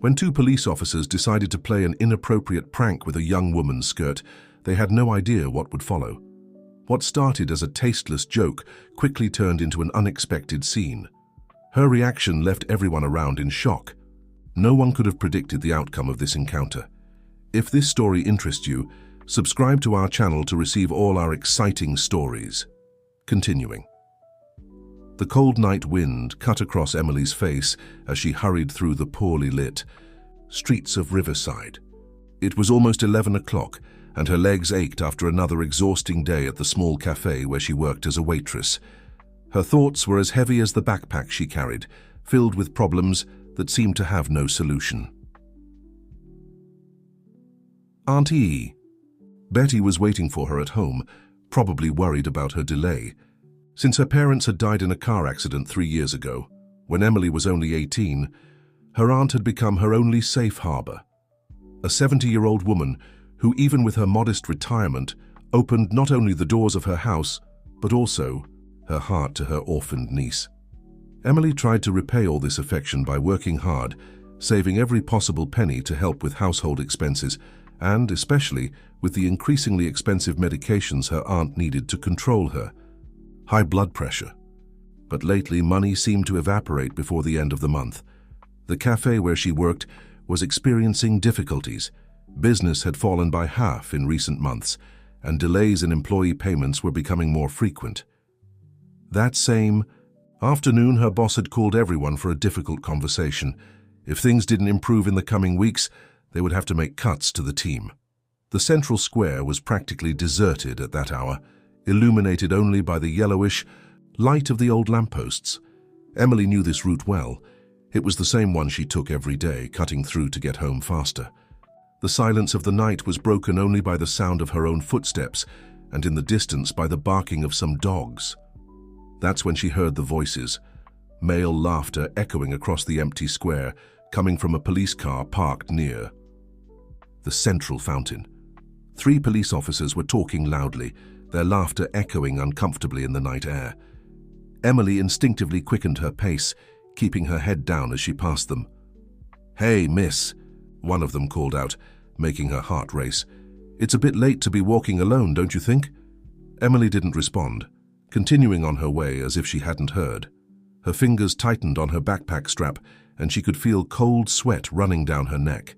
When two police officers decided to play an inappropriate prank with a young woman's skirt, they had no idea what would follow. What started as a tasteless joke quickly turned into an unexpected scene. Her reaction left everyone around in shock. No one could have predicted the outcome of this encounter. If this story interests you, subscribe to our channel to receive all our exciting stories. Continuing. The cold night wind cut across Emily's face as she hurried through the poorly lit streets of Riverside. It was almost 11 o'clock, and her legs ached after another exhausting day at the small cafe where she worked as a waitress. Her thoughts were as heavy as the backpack she carried, filled with problems that seemed to have no solution. Auntie E. Betty was waiting for her at home, probably worried about her delay. Since her parents had died in a car accident 3 years ago, when Emily was only 18, her aunt had become her only safe harbor. A 70-year-old woman who, even with her modest retirement, opened not only the doors of her house, but also her heart to her orphaned niece. Emily tried to repay all this affection by working hard, saving every possible penny to help with household expenses, and especially with the increasingly expensive medications her aunt needed to control her. High blood pressure. But lately, money seemed to evaporate before the end of the month. The cafe where she worked was experiencing difficulties. Business had fallen by half in recent months, and delays in employee payments were becoming more frequent. That same afternoon, her boss had called everyone for a difficult conversation. If things didn't improve in the coming weeks, they would have to make cuts to the team. The central square was practically deserted at that hour, illuminated only by the yellowish light of the old lampposts. Emily knew this route well. It was the same one she took every day, cutting through to get home faster. The silence of the night was broken only by the sound of her own footsteps, and in the distance by the barking of some dogs. That's when she heard the voices, male laughter echoing across the empty square, coming from a police car parked near the central fountain. 3 police officers were talking loudly, their laughter echoing uncomfortably in the night air. Emily instinctively quickened her pace, keeping her head down as she passed them. "Hey, miss," one of them called out, making her heart race. "It's a bit late to be walking alone, don't you think?" Emily didn't respond, continuing on her way as if she hadn't heard. Her fingers tightened on her backpack strap, and she could feel cold sweat running down her neck.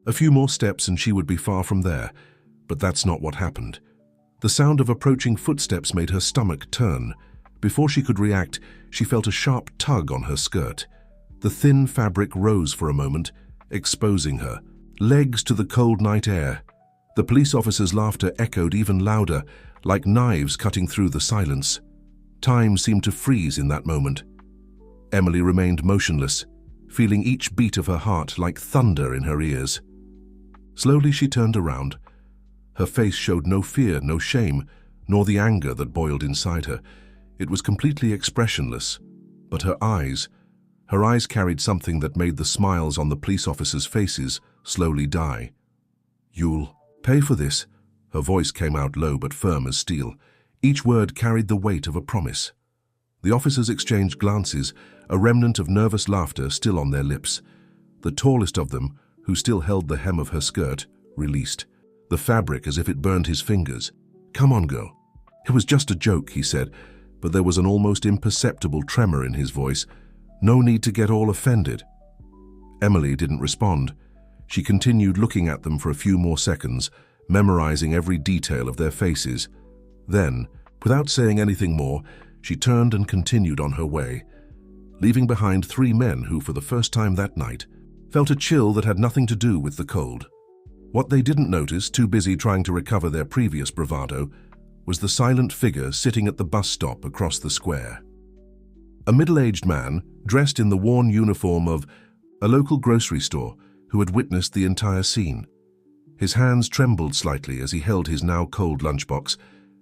A few more steps and she would be far from there, but that's not what happened. The sound of approaching footsteps made her stomach turn. Before she could react, she felt a sharp tug on her skirt. The thin fabric rose for a moment, exposing her legs to the cold night air. The police officer's laughter echoed even louder, like knives cutting through the silence. Time seemed to freeze in that moment. Emily remained motionless, feeling each beat of her heart like thunder in her ears. Slowly she turned around. Her face showed no fear, no shame, nor the anger that boiled inside her. It was completely expressionless, but her eyes carried something that made the smiles on the police officers' faces slowly die. "You'll pay for this," her voice came out low but firm as steel. Each word carried the weight of a promise. The officers exchanged glances, a remnant of nervous laughter still on their lips. The tallest of them, who still held the hem of her skirt, released the fabric as if it burned his fingers. "Come on, girl." "It was just a joke," he said, but there was an almost imperceptible tremor in his voice. "No need to get all offended." Emily didn't respond. She continued looking at them for a few more seconds, memorizing every detail of their faces. Then, without saying anything more, she turned and continued on her way, leaving behind 3 men who, for the first time that night, felt a chill that had nothing to do with the cold. What they didn't notice, too busy trying to recover their previous bravado, was the silent figure sitting at the bus stop across the square. A middle-aged man, dressed in the worn uniform of a local grocery store, who had witnessed the entire scene. His hands trembled slightly as he held his now cold lunchbox,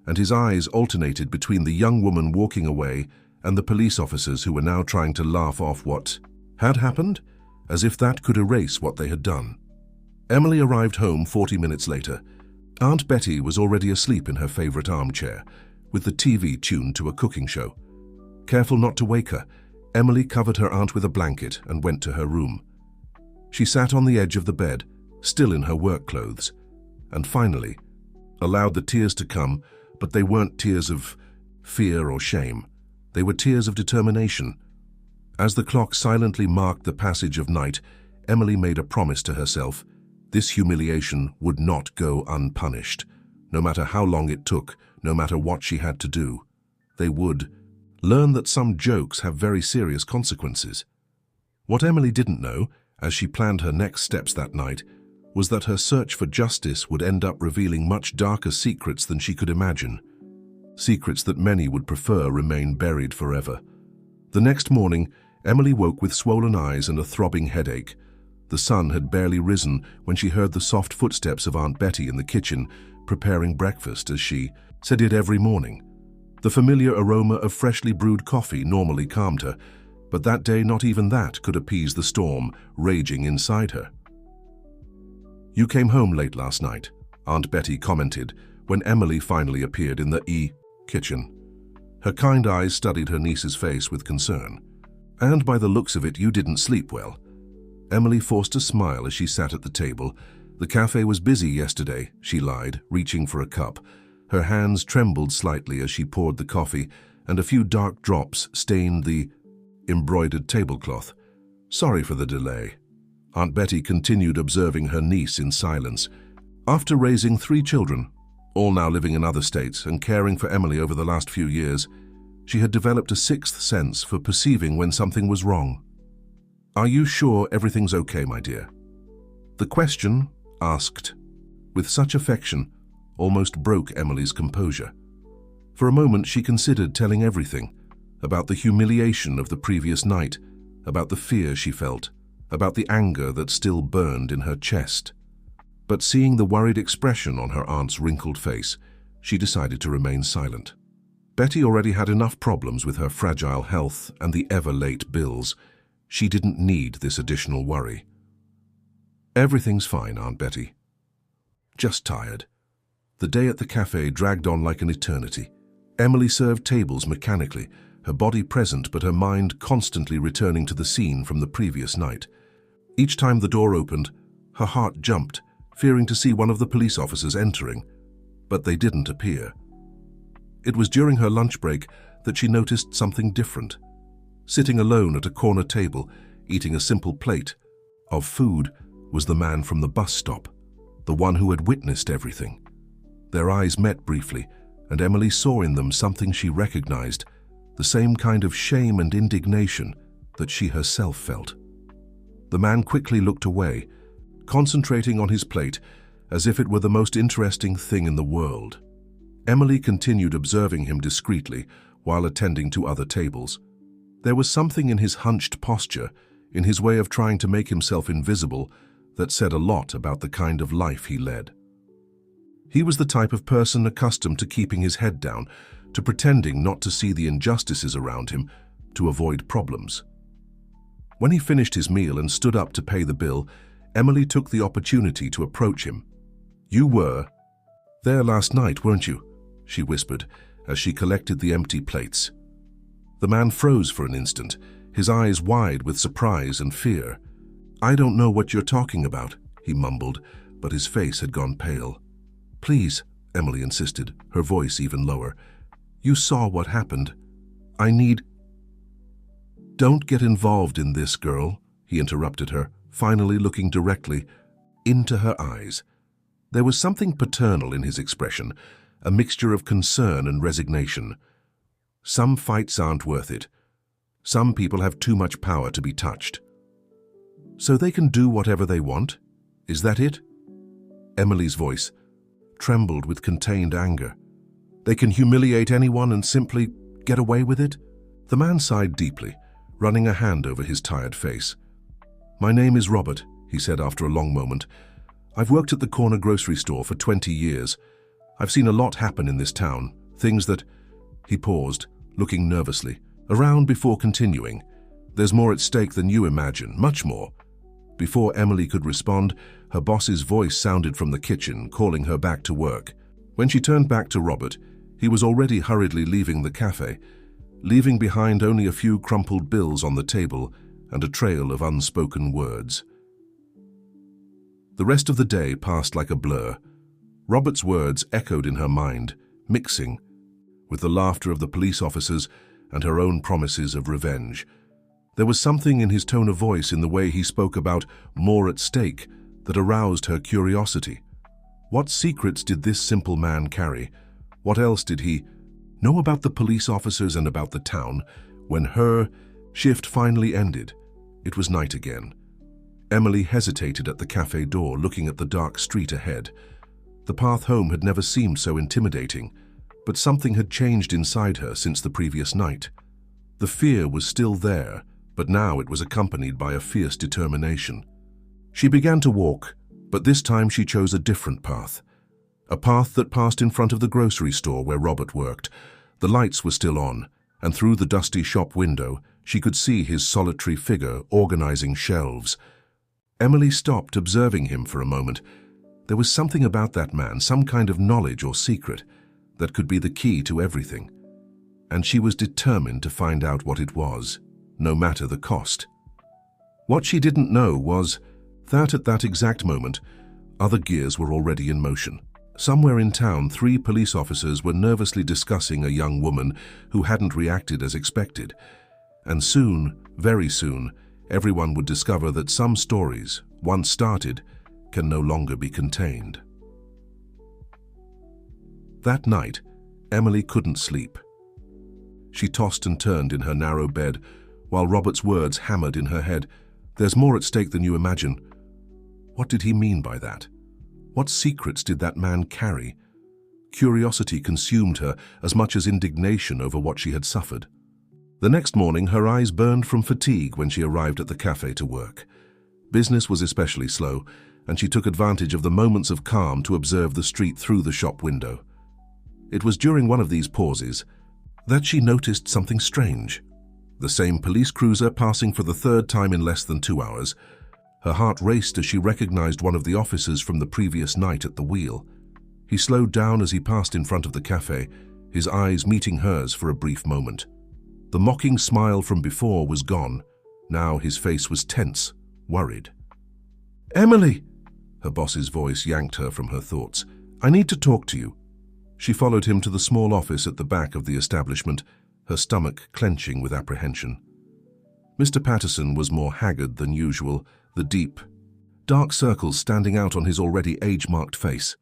and his eyes alternated between the young woman walking away and the police officers who were now trying to laugh off what had happened, as if that could erase what they had done. Emily arrived home 40 minutes later. Aunt Betty was already asleep in her favorite armchair, with the TV tuned to a cooking show. Careful not to wake her, Emily covered her aunt with a blanket and went to her room. She sat on the edge of the bed, still in her work clothes, and finally allowed the tears to come, but they weren't tears of fear or shame. They were tears of determination. As the clock silently marked the passage of night, Emily made a promise to herself. This humiliation would not go unpunished. No matter how long it took, no matter what she had to do, they would learn that some jokes have very serious consequences. What Emily didn't know, as she planned her next steps that night, was that her search for justice would end up revealing much darker secrets than she could imagine. Secrets that many would prefer remain buried forever. The next morning, Emily woke with swollen eyes and a throbbing headache. The sun had barely risen when she heard the soft footsteps of Aunt Betty in the kitchen, preparing breakfast as she said it every morning. The familiar aroma of freshly brewed coffee normally calmed her, but that day not even that could appease the storm raging inside her. "You came home late last night," Aunt Betty commented when Emily finally appeared in the kitchen. Her kind eyes studied her niece's face with concern. "And by the looks of it, you didn't sleep well." Emily forced a smile as she sat at the table. "The cafe was busy yesterday," she lied, reaching for a cup. Her hands trembled slightly as she poured the coffee, and a few dark drops stained the embroidered tablecloth. "Sorry for the delay." Aunt Betty continued observing her niece in silence. After raising 3 children, all now living in other states, and caring for Emily over the last few years, she had developed a sixth sense for perceiving when something was wrong. "Are you sure everything's okay, my dear?" The question, asked with such affection, almost broke Emily's composure. For a moment she considered telling everything, about the humiliation of the previous night, about the fear she felt, about the anger that still burned in her chest. But seeing the worried expression on her aunt's wrinkled face, she decided to remain silent. Betty already had enough problems with her fragile health and the ever-late bills. She didn't need this additional worry. "Everything's fine, Aunt Betty. Just tired." The day at the cafe dragged on like an eternity. Emily served tables mechanically, her body present but her mind constantly returning to the scene from the previous night. Each time the door opened, her heart jumped, fearing to see one of the police officers entering, but they didn't appear. It was during her lunch break that she noticed something different. Sitting alone at a corner table, eating a simple plate of food, was the man from the bus stop, the one who had witnessed everything. Their eyes met briefly, and Emily saw in them something she recognized, the same kind of shame and indignation that she herself felt. The man quickly looked away, concentrating on his plate as if it were the most interesting thing in the world. Emily continued observing him discreetly while attending to other tables. There was something in his hunched posture, in his way of trying to make himself invisible, that said a lot about the kind of life he led. He was the type of person accustomed to keeping his head down, to pretending not to see the injustices around him, to avoid problems. When he finished his meal and stood up to pay the bill, Emily took the opportunity to approach him. "You were there last night, weren't you?" she whispered as she collected the empty plates. The man froze for an instant, his eyes wide with surprise and fear. "I don't know what you're talking about," he mumbled, but his face had gone pale. "Please," Emily insisted, her voice even lower. "You saw what happened. I need—" "Don't get involved in this, girl," he interrupted her, finally looking directly into her eyes. There was something paternal in his expression, a mixture of concern and resignation. "Some fights aren't worth it. Some people have too much power to be touched. So they can do whatever they want? Is that it?" Emily's voice trembled with contained anger. "They can humiliate anyone and simply get away with it?" The man sighed deeply, running a hand over his tired face. "My name is Robert," he said after a long moment. "I've worked at the corner grocery store for 20 years. I've seen a lot happen in this town, things that—" He paused, looking nervously around before continuing. "There's more at stake than you imagine, much more." Before Emily could respond, her boss's voice sounded from the kitchen, calling her back to work. When she turned back to Robert, he was already hurriedly leaving the cafe, leaving behind only a few crumpled bills on the table and a trail of unspoken words. The rest of the day passed like a blur. Robert's words echoed in her mind, mixing with the laughter of the police officers and her own promises of revenge. There was something in his tone of voice, in the way he spoke about more at stake, that aroused her curiosity. What secrets did this simple man carry? What else did he know about the police officers and about the town? When her shift finally ended, it was night again. Emily hesitated at the cafe door, looking at the dark street ahead. The path home had never seemed so intimidating, but something had changed inside her since the previous night. The fear was still there, but now it was accompanied by a fierce determination. She began to walk, but this time she chose a different path. A path that passed in front of the grocery store where Robert worked. The lights were still on, and through the dusty shop window, she could see his solitary figure organizing shelves. Emily stopped, observing him for a moment. There was something about that man, some kind of knowledge or secret, that could be the key to everything. And she was determined to find out what it was, no matter the cost. What she didn't know was that at that exact moment, other gears were already in motion. Somewhere in town, 3 police officers were nervously discussing a young woman who hadn't reacted as expected. And soon, very soon, everyone would discover that some stories, once started, can no longer be contained. That night, Emily couldn't sleep. She tossed and turned in her narrow bed, while Robert's words hammered in her head. There's more at stake than you imagine. What did he mean by that? What secrets did that man carry? Curiosity consumed her as much as indignation over what she had suffered. The next morning, her eyes burned from fatigue when she arrived at the cafe to work. Business was especially slow, and she took advantage of the moments of calm to observe the street through the shop window. It was during one of these pauses that she noticed something strange. The same police cruiser passing for the 3rd time in less than 2 hours. Her heart raced as she recognized one of the officers from the previous night at the wheel. He slowed down as he passed in front of the cafe, his eyes meeting hers for a brief moment. The mocking smile from before was gone. Now his face was tense, worried. "Emily!" Her boss's voice yanked her from her thoughts. "I need to talk to you." She followed him to the small office at the back of the establishment, her stomach clenching with apprehension. Mr. Patterson was more haggard than usual, the deep, dark circles standing out on his already age-marked face.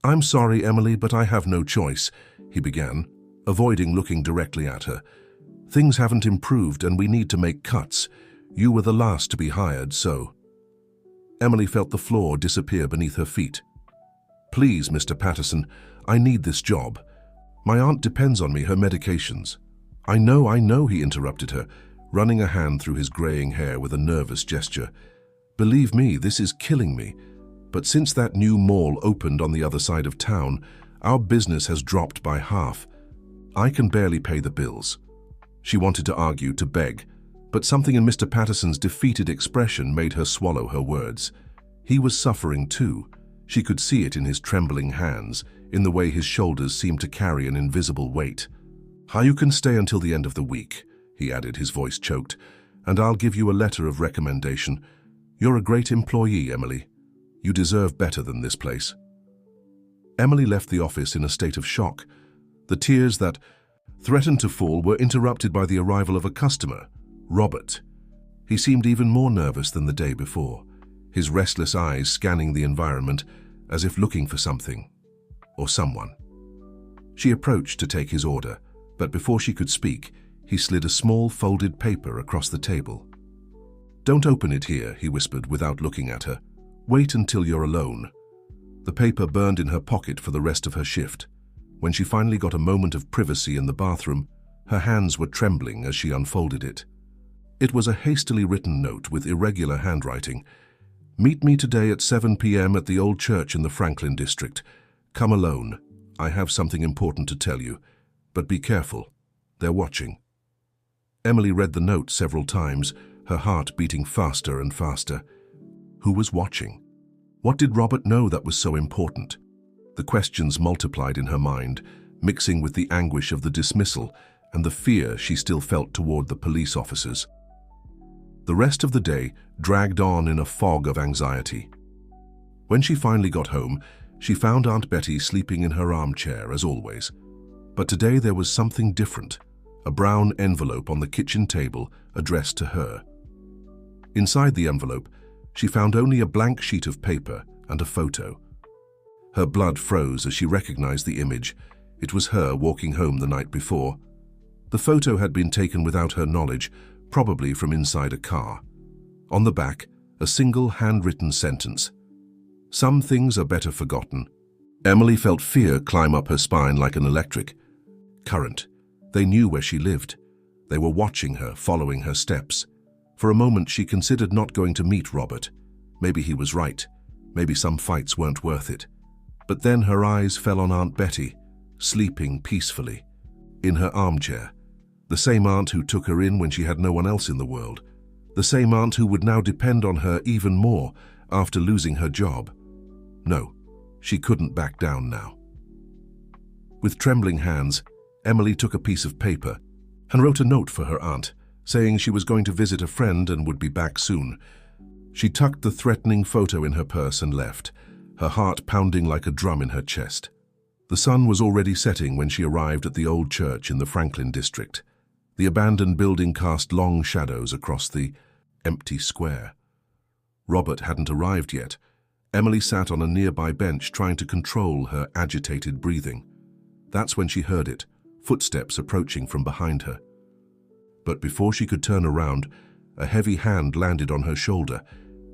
"I'm sorry, Emily, but I have no choice," he began, avoiding looking directly at her. "Things haven't improved and we need to make cuts. You were the last to be hired, so..." Emily felt the floor disappear beneath her feet. "Please, Mr. Patterson, I need this job. My aunt depends on me, her medications." I know, he interrupted her, running a hand through his graying hair with a nervous gesture. "Believe me, this is killing me. But since that new mall opened on the other side of town, our business has dropped by half. I can barely pay the bills." She wanted to argue, to beg, but something in Mr. Patterson's defeated expression made her swallow her words. He was suffering too. She could see it in his trembling hands, in the way his shoulders seemed to carry an invisible weight. "You can stay until the end of the week," he added, his voice choked, "and I'll give you a letter of recommendation. You're a great employee, Emily. You deserve better than this place." Emily left the office in a state of shock. The tears that threatened to fall were interrupted by the arrival of a customer, Robert. He seemed even more nervous than the day before, his restless eyes scanning the environment as if looking for something or someone. She approached to take his order, but before she could speak, he slid a small folded paper across the table. "Don't open it here," he whispered without looking at her. "Wait until you're alone." The paper burned in her pocket for the rest of her shift. When she finally got a moment of privacy in the bathroom, her hands were trembling as she unfolded it. It was a hastily written note with irregular handwriting. "Meet me today at 7 p.m. at the old church in the Franklin district. Come alone. I have something important to tell you. But be careful. They're watching." Emily read the note several times, her heart beating faster and faster. Who was watching? What did Robert know that was so important? The questions multiplied in her mind, mixing with the anguish of the dismissal and the fear she still felt toward the police officers. The rest of the day dragged on in a fog of anxiety. When she finally got home, she found Aunt Betty sleeping in her armchair as always. But today there was something different, a brown envelope on the kitchen table addressed to her. Inside the envelope, she found only a blank sheet of paper and a photo. Her blood froze as she recognized the image. It was her walking home the night before. The photo had been taken without her knowledge, probably from inside a car. On the back, a single handwritten sentence. "Some things are better forgotten." Emily felt fear climb up her spine like an electric current. They knew where she lived. They were watching her, following her steps. For a moment, she considered not going to meet Robert. Maybe he was right. Maybe some fights weren't worth it. But then her eyes fell on Aunt Betty, sleeping peacefully, in her armchair. The same aunt who took her in when she had no one else in the world. The same aunt who would now depend on her even more after losing her job. No, she couldn't back down now. With trembling hands, Emily took a piece of paper and wrote a note for her aunt, saying she was going to visit a friend and would be back soon. She tucked the threatening photo in her purse and left, her heart pounding like a drum in her chest. The sun was already setting when she arrived at the old church in the Franklin district. The abandoned building cast long shadows across the empty square. Robert hadn't arrived yet. Emily sat on a nearby bench trying to control her agitated breathing. That's when she heard it, footsteps approaching from behind her. But before she could turn around, a heavy hand landed on her shoulder,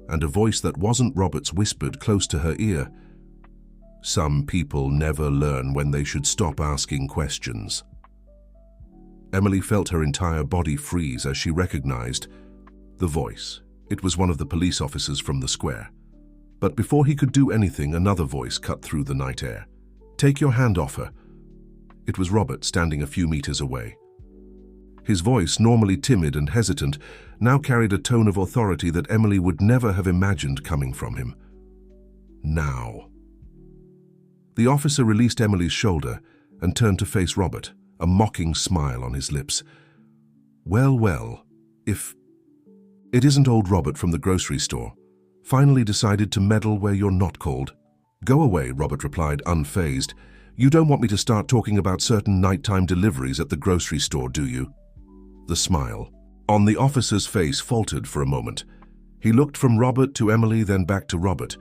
and a voice that wasn't Robert's whispered close to her ear. "Some people never learn when they should stop asking questions." Emily felt her entire body freeze as she recognized the voice. It was one of the police officers from the square. But before he could do anything, another voice cut through the night air. "Take your hand off her." It was Robert, standing a few meters away. His voice, normally timid and hesitant, now carried a tone of authority that Emily would never have imagined coming from him. "Now." The officer released Emily's shoulder and turned to face Robert, a mocking smile on his lips. Well, if it isn't old Robert from the grocery store, finally decided to meddle where you're not called. "Go away," Robert replied, unfazed. "You don't want me to start talking about certain nighttime deliveries at the grocery store, do you?" The smile on the officer's face faltered for a moment. He looked from Robert to Emily, then back to Robert.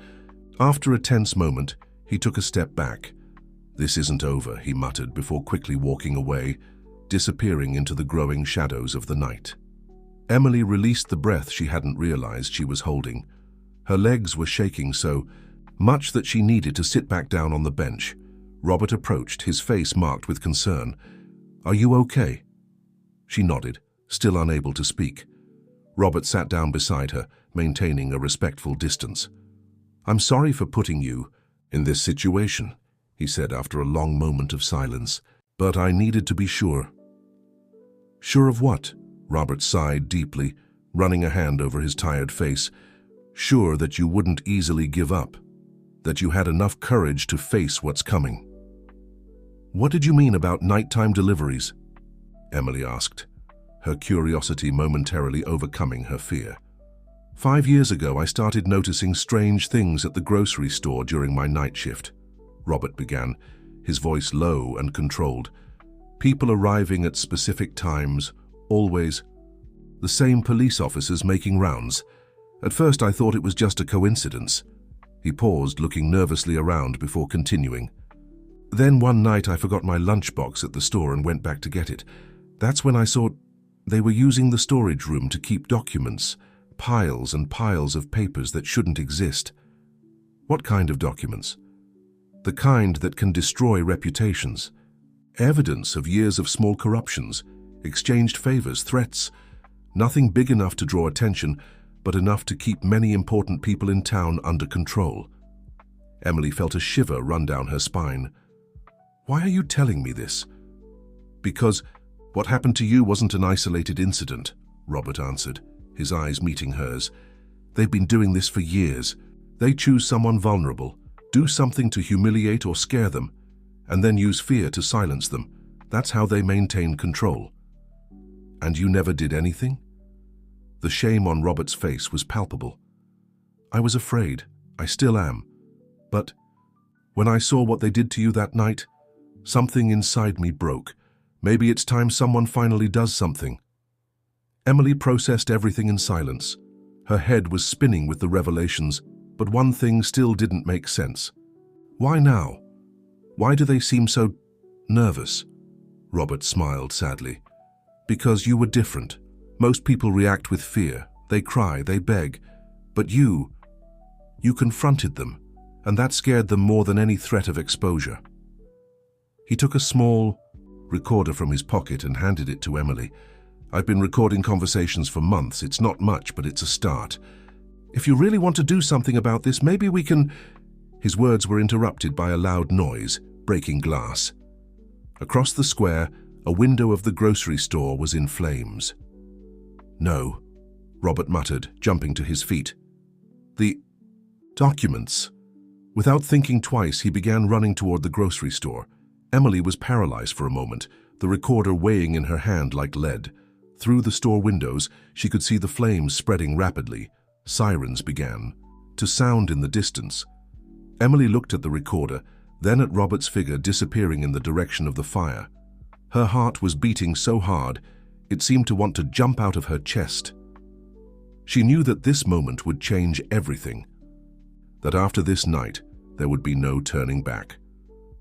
After a tense moment, he took a step back. "This isn't over," he muttered before quickly walking away, disappearing into the growing shadows of the night. Emily released the breath she hadn't realized she was holding. Her legs were shaking so much that she needed to sit back down on the bench. Robert approached, his face marked with concern. "Are you okay?" She nodded, still unable to speak. Robert sat down beside her, maintaining a respectful distance. "I'm sorry for putting you in this situation," he said after a long moment of silence, "but I needed to be sure." "Sure of what?" Robert sighed deeply, running a hand over his tired face. "Sure that you wouldn't easily give up, that you had enough courage to face what's coming." "What did you mean about nighttime deliveries?" Emily asked, her curiosity momentarily overcoming her fear. 5 years ago, I started noticing strange things at the grocery store during my night shift," Robert began, his voice low and controlled. "People arriving at specific times, always. The same police officers making rounds. At first I thought it was just a coincidence." He paused, looking nervously around before continuing. "Then one night I forgot my lunchbox at the store and went back to get it. That's when I saw they were using the storage room to keep documents, piles and piles of papers that shouldn't exist." "What kind of documents?" "The kind that can destroy reputations. Evidence of years of small corruptions, exchanged favors, threats. Nothing big enough to draw attention, but enough to keep many important people in town under control." Emily felt a shiver run down her spine. "Why are you telling me this?" "Because what happened to you wasn't an isolated incident," Robert answered, his eyes meeting hers. "They've been doing this for years. They choose someone vulnerable, do something to humiliate or scare them, and then use fear to silence them. That's how they maintain control." "And you never did anything?" The shame on Robert's face was palpable. "I was afraid. I still am. But when I saw what they did to you that night, something inside me broke. Maybe it's time someone finally does something." Emily processed everything in silence. Her head was spinning with the revelations, but one thing still didn't make sense. Why now? Why do they seem so nervous? Robert smiled sadly. "Because you were different. Most people react with fear. They cry, they beg. But you confronted them, and that scared them more than any threat of exposure." He took a small recorder from his pocket and handed it to Emily. "I've been recording conversations for months. It's not much, but it's a start. If you really want to do something about this, maybe we can—" His words were interrupted by a loud noise, breaking glass. Across the square, a window of the grocery store was in flames. "No," Robert muttered, jumping to his feet. "The documents." Without thinking twice, he began running toward the grocery store. Emily was paralyzed for a moment, the recorder weighing in her hand like lead. Through the store windows, she could see the flames spreading rapidly. Sirens began to sound in the distance. Emily looked at the recorder, then at Robert's figure disappearing in the direction of the fire. Her heart was beating so hard, it seemed to want to jump out of her chest. She knew that this moment would change everything, that after this night, there would be no turning back.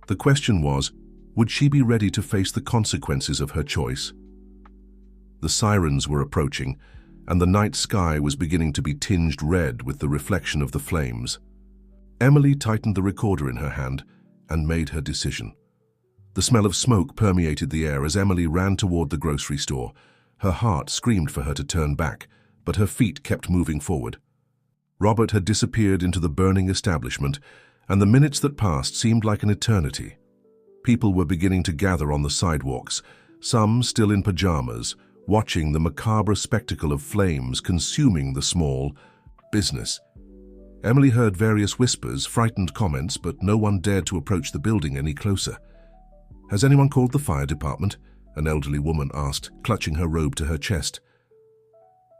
The question was, would she be ready to face the consequences of her choice? The sirens were approaching, and the night sky was beginning to be tinged red with the reflection of the flames. Emily tightened the recorder in her hand and made her decision. The smell of smoke permeated the air as Emily ran toward the grocery store. Her heart screamed for her to turn back, but her feet kept moving forward. Robert had disappeared into the burning establishment, and the minutes that passed seemed like an eternity. People were beginning to gather on the sidewalks, some still in pajamas, watching the macabre spectacle of flames consuming the small business. Emily heard various whispers, frightened comments, but no one dared to approach the building any closer. "Has anyone called the fire department?" an elderly woman asked, clutching her robe to her chest.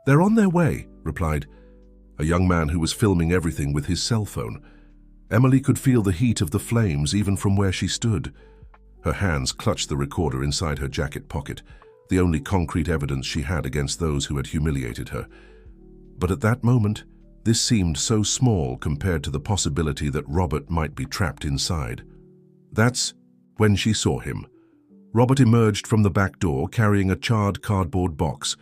"They're on their way," replied a young man who was filming everything with his cell phone. Emily could feel the heat of the flames even from where she stood. Her hands clutched the recorder inside her jacket pocket, the only concrete evidence she had against those who had humiliated her. But at that moment, this seemed so small compared to the possibility that Robert might be trapped inside. That's when she saw him. Robert emerged from the back door carrying a charred cardboard box.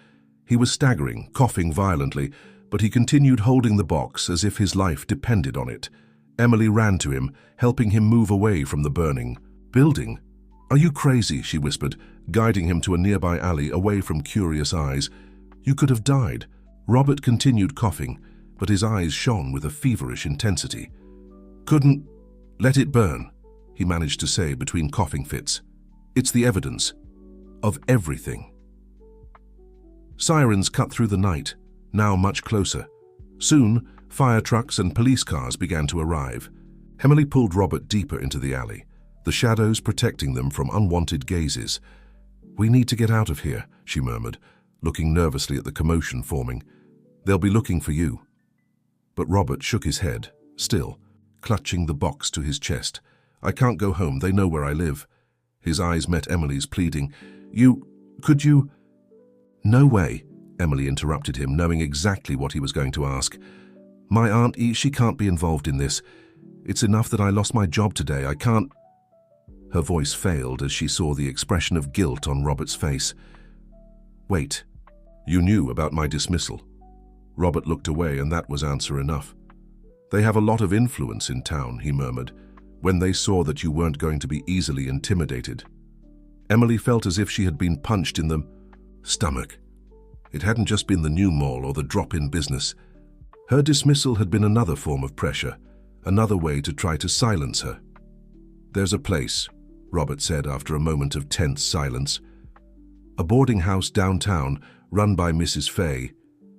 He was staggering, coughing violently, but he continued holding the box as if his life depended on it. Emily ran to him, helping him move away from the burning building. "Are you crazy?" she whispered, guiding him to a nearby alley away from curious eyes. "You could have died." Robert continued coughing, but his eyes shone with a feverish intensity. "Couldn't let it burn," he managed to say between coughing fits. "It's the evidence of everything." Sirens cut through the night, now much closer. Soon, fire trucks and police cars began to arrive. Emily pulled Robert deeper into the alley, the shadows protecting them from unwanted gazes. "We need to get out of here," she murmured, looking nervously at the commotion forming. "They'll be looking for you." But Robert shook his head, still, clutching the box to his chest. "I can't go home, they know where I live." His eyes met Emily's, pleading, Could you... "No way," Emily interrupted him, knowing exactly what he was going to ask. "My aunt, she can't be involved in this. It's enough that I lost my job today. I can't..." Her voice failed as she saw the expression of guilt on Robert's face. "Wait, you knew about my dismissal?" Robert looked away, and that was answer enough. "They have a lot of influence in town," he murmured, "when they saw that you weren't going to be easily intimidated." Emily felt as if she had been punched in the stomach. It hadn't just been the new mall or the drop in business. Her dismissal had been another form of pressure, another way to try to silence her. "There's a place," Robert said after a moment of tense silence. "A boarding house downtown, run by Mrs. Fay.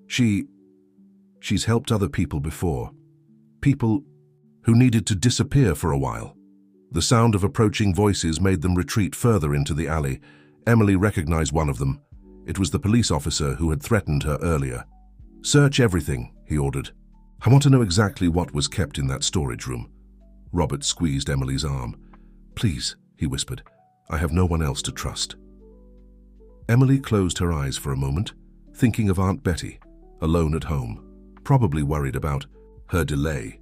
She's helped other people before. People who needed to disappear for a while." The sound of approaching voices made them retreat further into the alley. Emily recognized one of them. It was the police officer who had threatened her earlier. "Search everything," he ordered. "I want to know exactly what was kept in that storage room." Robert squeezed Emily's arm. "Please," he whispered. "I have no one else to trust." Emily closed her eyes for a moment, thinking of Aunt Betty, alone at home, probably worried about her delay.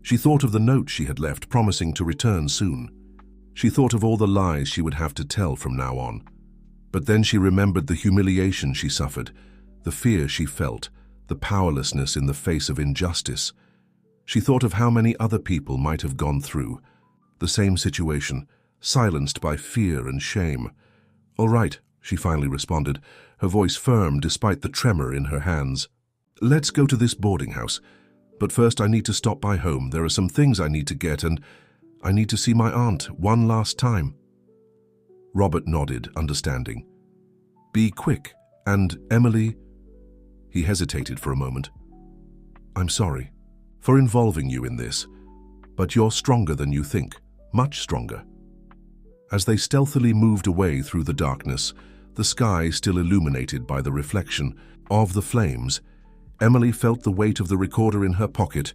She thought of the note she had left promising to return soon. She thought of all the lies she would have to tell from now on. But then she remembered the humiliation she suffered, the fear she felt, the powerlessness in the face of injustice. She thought of how many other people might have gone through the same situation, silenced by fear and shame. "All right," she finally responded, her voice firm despite the tremor in her hands. "Let's go to this boarding house. But first I need to stop by home. There are some things I need to get, and I need to see my aunt one last time." Robert nodded, understanding. "Be quick. And Emily—" He hesitated for a moment. "I'm sorry for involving you in this, but you're stronger than you think, much stronger." As they stealthily moved away through the darkness, the sky still illuminated by the reflection of the flames, Emily felt the weight of the recorder in her pocket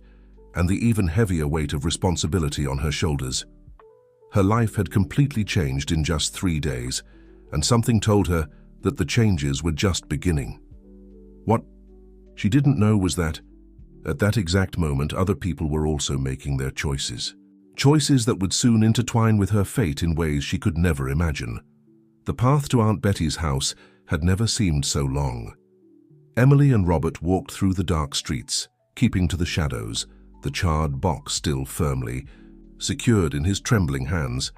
and the even heavier weight of responsibility on her shoulders. Her life had completely changed in just 3 days, and something told her that the changes were just beginning. What she didn't know was that, at that exact moment, other people were also making their choices. Choices that would soon intertwine with her fate in ways she could never imagine. The path to Aunt Betty's house had never seemed so long. Emily and Robert walked through the dark streets, keeping to the shadows, the charred box still firmly secured in his trembling hands.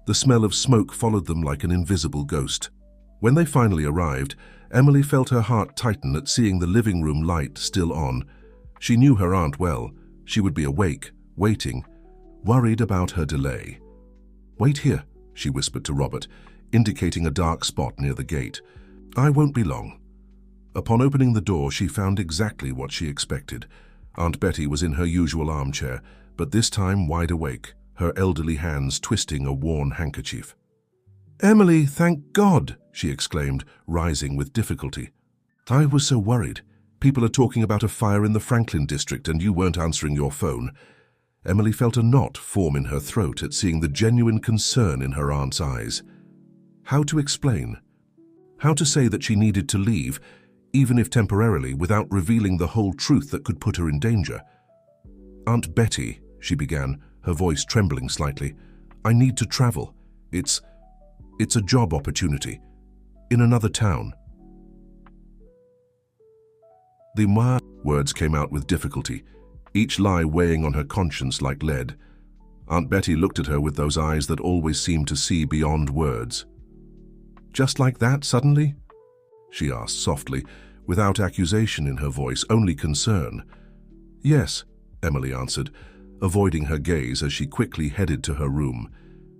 The smell of smoke followed them like an invisible ghost. When they finally arrived, Emily felt her heart tighten at seeing the living room light still on. She knew her aunt well. She would be awake, waiting, worried about her delay. "Wait here," she whispered to Robert, indicating a dark spot near the gate. "I won't be long." Upon opening the door, she found exactly what she expected. Aunt Betty was in her usual armchair, but this time wide awake, her elderly hands twisting a worn handkerchief. "Emily, thank God!" she exclaimed, rising with difficulty. "I was so worried. People are talking about a fire in the Franklin district and you weren't answering your phone." Emily felt a knot form in her throat at seeing the genuine concern in her aunt's eyes. How to explain? How to say that she needed to leave, even if temporarily, without revealing the whole truth that could put her in danger? "Aunt Betty," she began, her voice trembling slightly, "I need to travel. It's a job opportunity. In another town." The words came out with difficulty, each lie weighing on her conscience like lead. Aunt Betty looked at her with those eyes that always seemed to see beyond words. "Just like that, suddenly?" she asked softly, without accusation in her voice, only concern. "Yes," Emily answered, avoiding her gaze as she quickly headed to her room.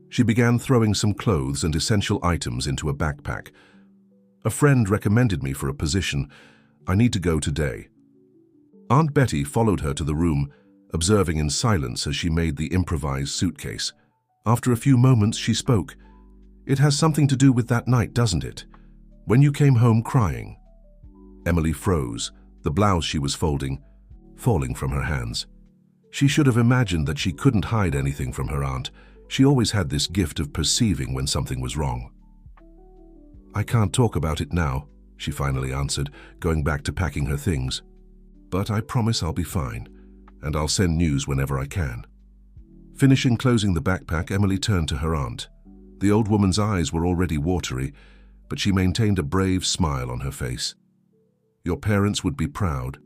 She began throwing some clothes and essential items into a backpack. "A friend recommended me for a position. I need to go today." Aunt Betty followed her to the room, observing in silence as she made the improvised suitcase. After a few moments, she spoke. "It has something to do with that night, doesn't it? When you came home crying." Emily froze, the blouse she was folding falling from her hands. She should have imagined that she couldn't hide anything from her aunt. She always had this gift of perceiving when something was wrong. "I can't talk about it now," she finally answered, going back to packing her things. "But I promise I'll be fine, and I'll send news whenever I can." Finishing closing the backpack, Emily turned to her aunt. The old woman's eyes were already watery, but she maintained a brave smile on her face. "Your parents would be proud,"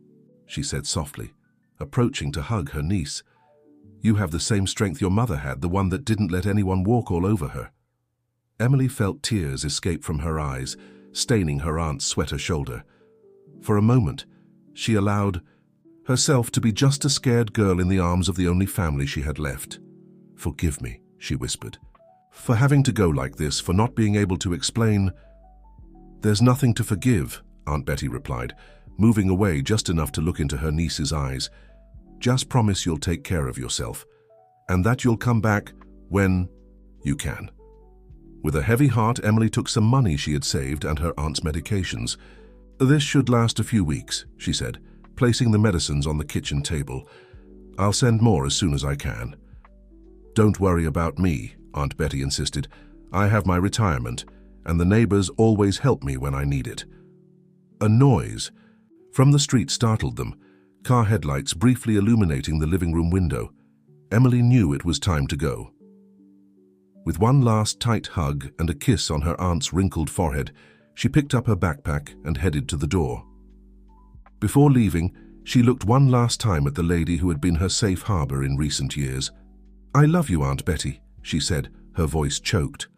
she said softly, approaching to hug her niece. "You have the same strength your mother had, the one that didn't let anyone walk all over her." Emily felt tears escape from her eyes, staining her aunt's sweater shoulder. For a moment, she allowed herself to be just a scared girl in the arms of the only family she had left. "Forgive me," she whispered, "for having to go like this, for not being able to explain." "There's nothing to forgive," Aunt Betty replied, moving away just enough to look into her niece's eyes. "Just promise you'll take care of yourself, and that you'll come back when you can." With a heavy heart, Emily took some money she had saved and her aunt's medications. "This should last a few weeks," she said, placing the medicines on the kitchen table. "I'll send more as soon as I can." "Don't worry about me," Aunt Betty insisted. "I have my retirement, and the neighbors always help me when I need it." A noise from the street startled them, car headlights briefly illuminating the living room window. Emily knew it was time to go. With one last tight hug and a kiss on her aunt's wrinkled forehead, she picked up her backpack and headed to the door. Before leaving, she looked one last time at the lady who had been her safe harbor in recent years. "I love you, Aunt Betty," she said, her voice choked.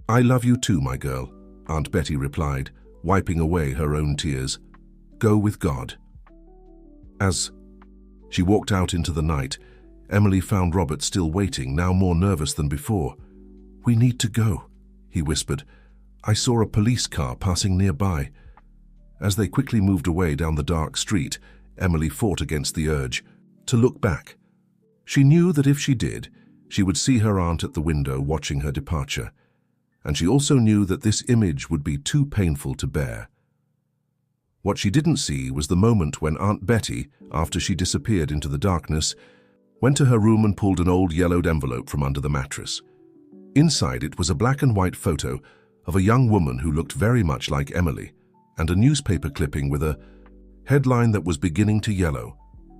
"I love you too, my girl," Aunt Betty replied, wiping away her own tears. "Go with God." As she walked out into the night, Emily found Robert still waiting, now more nervous than before. "We need to go," he whispered. "I saw a police car passing nearby." As they quickly moved away down the dark street, Emily fought against the urge to look back. She knew that if she did, she would see her aunt at the window watching her departure, and she also knew that this image would be too painful to bear. What she didn't see was the moment when Aunt Betty, after she disappeared into the darkness, went to her room and pulled an old yellowed envelope from under the mattress. Inside it was a black and white photo of a young woman who looked very much like Emily, and a newspaper clipping with a headline that was beginning to yellow.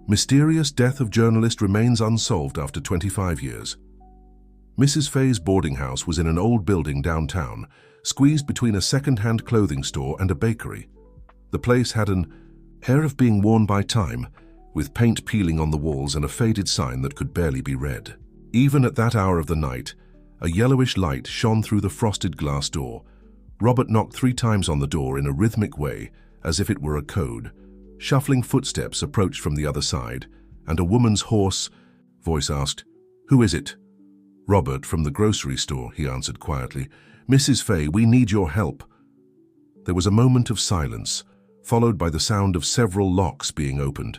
"Mysterious death of journalist remains unsolved after 25 years. Mrs. Fay's boarding house was in an old building downtown, squeezed between a second-hand clothing store and a bakery. The place had an air of being worn by time, with paint peeling on the walls and a faded sign that could barely be read. Even at that hour of the night, a yellowish light shone through the frosted glass door. Robert knocked 3 times on the door in a rhythmic way, as if it were a code. Shuffling footsteps approached from the other side, and a woman's hoarse voice asked, "Who is it?" "Robert, from the grocery store," he answered quietly. "Mrs. Fay, we need your help." There was a moment of silence, followed by the sound of several locks being opened.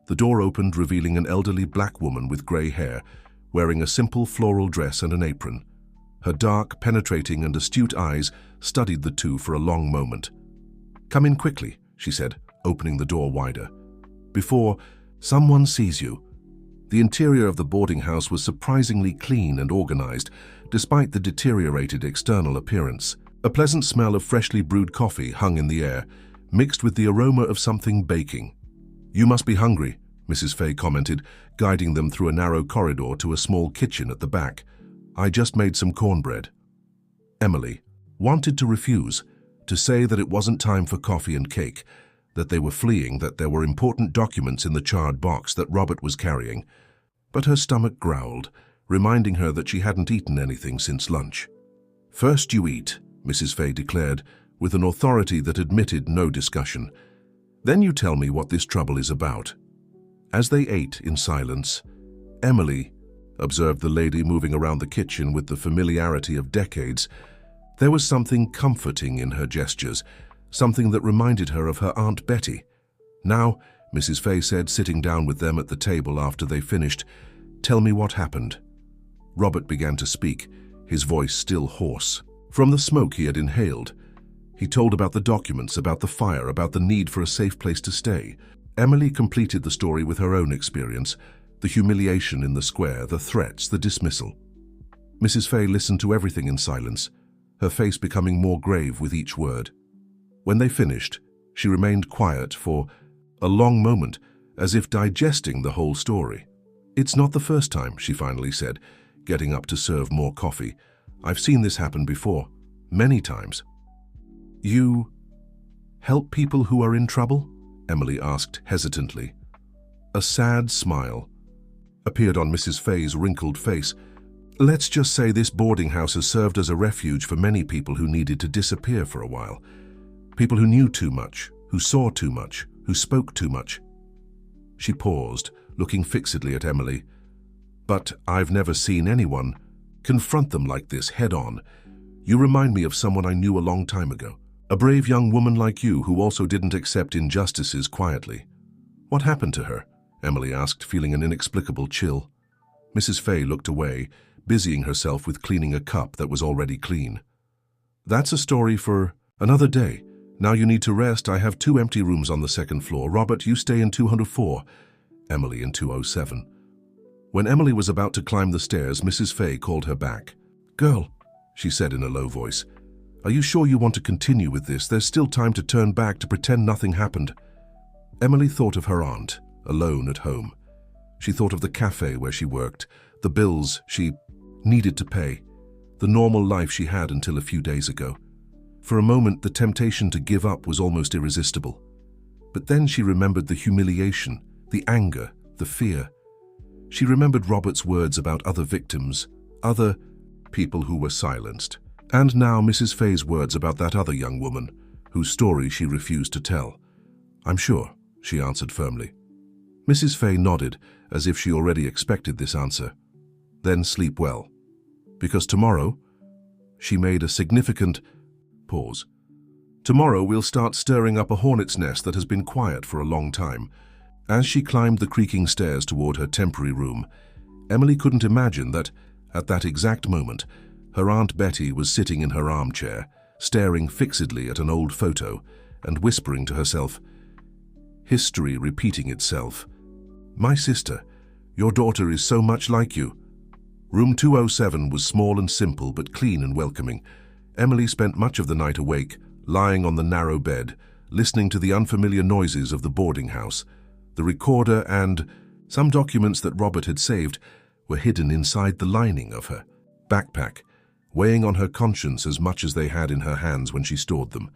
The door opened, revealing an elderly black woman with grey hair, wearing a simple floral dress and an apron. Her dark, penetrating and astute eyes studied the two for a long moment. "Come in quickly," she said, opening the door wider. "Before someone sees you." The interior of the boarding house was surprisingly clean and organized, despite the deteriorated external appearance. A pleasant smell of freshly brewed coffee hung in the air, mixed with the aroma of something baking. "You must be hungry," Mrs. Fay commented, guiding them through a narrow corridor to a small kitchen at the back. "I just made some cornbread." Emily wanted to refuse, to say that it wasn't time for coffee and cake, that they were fleeing, that there were important documents in the charred box that Robert was carrying. But her stomach growled, reminding her that she hadn't eaten anything since lunch. "First you eat," Mrs. Fay declared, with an authority that admitted no discussion. "Then you tell me what this trouble is about." As they ate in silence, Emily observed the lady moving around the kitchen with the familiarity of decades. There was something comforting in her gestures, something that reminded her of her Aunt Betty. "Now," Mrs. Fay said, sitting down with them at the table after they finished, "tell me what happened." Robert began to speak, his voice still hoarse. From the smoke he had inhaled, he told about the documents, about the fire, about the need for a safe place to stay. Emily completed the story with her own experience, the humiliation in the square, the threats, the dismissal. Mrs. Fay listened to everything in silence, her face becoming more grave with each word. When they finished, she remained quiet for a long moment, as if digesting the whole story. "It's not the first time," she finally said, getting up to serve more coffee. "I've seen this happen before, many times." "You help people who are in trouble?" Emily asked hesitantly. A sad smile appeared on Mrs. Fay's wrinkled face. "Let's just say this boarding house has served as a refuge for many people who needed to disappear for a while. People who knew too much, who saw too much, who spoke too much." She paused, looking fixedly at Emily. "But I've never seen anyone confront them like this head-on. You remind me of someone I knew a long time ago. A brave young woman like you who also didn't accept injustices quietly." "What happened to her?" Emily asked, feeling an inexplicable chill. Mrs. Fay looked away, busying herself with cleaning a cup that was already clean. "That's a story for another day. Now you need to rest. I have 2 empty rooms on the 2nd floor. Robert, you stay in 204. Emily in 207. When Emily was about to climb the stairs, Mrs. Fay called her back. "Girl," she said in a low voice, "are you sure you want to continue with this? There's still time to turn back, to pretend nothing happened." Emily thought of her aunt, alone at home. She thought of the cafe where she worked, the bills she needed to pay, the normal life she had until a few days ago. For a moment, the temptation to give up was almost irresistible. But then she remembered the humiliation, the anger, the fear. She remembered Robert's words about other victims, other people who were silenced. And now Mrs. Fay's words about that other young woman, whose story she refused to tell. "I'm sure," she answered firmly. Mrs. Fay nodded, as if she already expected this answer. "Then sleep well. Because tomorrow," she made a significant pause. "Tomorrow we'll start stirring up a hornet's nest that has been quiet for a long time." As she climbed the creaking stairs toward her temporary room, Emily couldn't imagine that, at that exact moment, her Aunt Betty was sitting in her armchair, staring fixedly at an old photo and whispering to herself, history repeating itself. "My sister, your daughter is so much like you." Room 207 was small and simple, but clean and welcoming. Emily spent much of the night awake, lying on the narrow bed, listening to the unfamiliar noises of the boarding house. The recorder and some documents that Robert had saved were hidden inside the lining of her backpack, weighing on her conscience as much as they had in her hands when she stored them.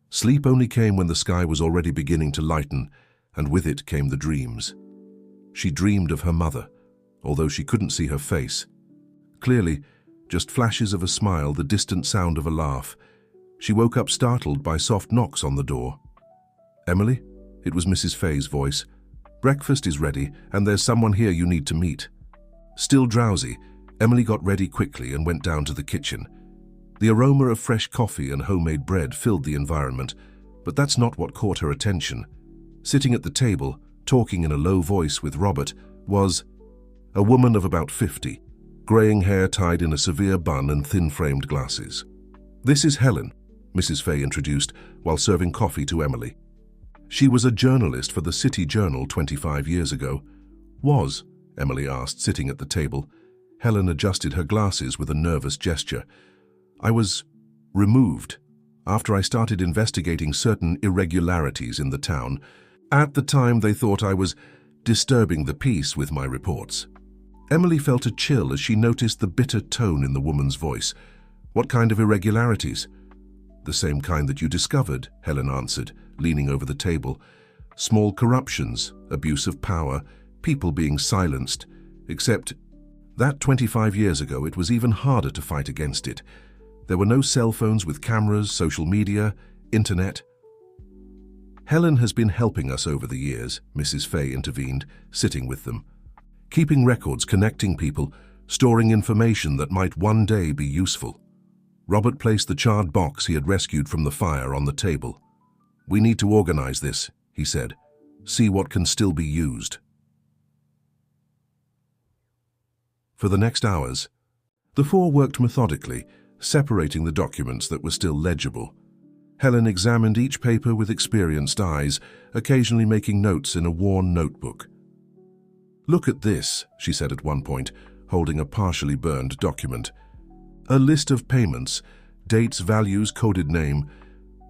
Sleep only came when the sky was already beginning to lighten, and with it came the dreams. She dreamed of her mother, although she couldn't see her face. Clearly, just flashes of a smile, the distant sound of a laugh. She woke up startled by soft knocks on the door. "Emily?" It was Mrs. Fay's voice. "Breakfast is ready, and there's someone here you need to meet." Still drowsy, Emily got ready quickly and went down to the kitchen. The aroma of fresh coffee and homemade bread filled the environment, but that's not what caught her attention. Sitting at the table, talking in a low voice with Robert, was a woman of about 50, graying hair tied in a severe bun and thin-framed glasses. "This is Helen," Mrs. Fay introduced while serving coffee to Emily. She was a journalist for the City Journal 25 years ago. "Was?" Emily asked, sitting at the table. Helen adjusted her glasses with a nervous gesture. "I was removed after I started investigating certain irregularities in the town. At the time, they thought I was disturbing the peace with my reports." Emily felt a chill as she noticed the bitter tone in the woman's voice. "What kind of irregularities?" "The same kind that you discovered," Helen answered, leaning over the table. "Small corruptions, abuse of power, people being silenced. Except that 25 years ago, it was even harder to fight against it. There were no cell phones with cameras, social media, internet." "Helen has been helping us over the years," Mrs. Fay intervened, sitting with them. "Keeping records, connecting people, storing information that might one day be useful." Robert placed the charred box he had rescued from the fire on the table. "We need to organize this," he said. "See what can still be used." For the next hours, the four worked methodically, separating the documents that were still legible. Helen examined each paper with experienced eyes, occasionally making notes in a worn notebook. "Look at this," she said at one point, holding a partially burned document. "A list of payments, dates, values, coded name,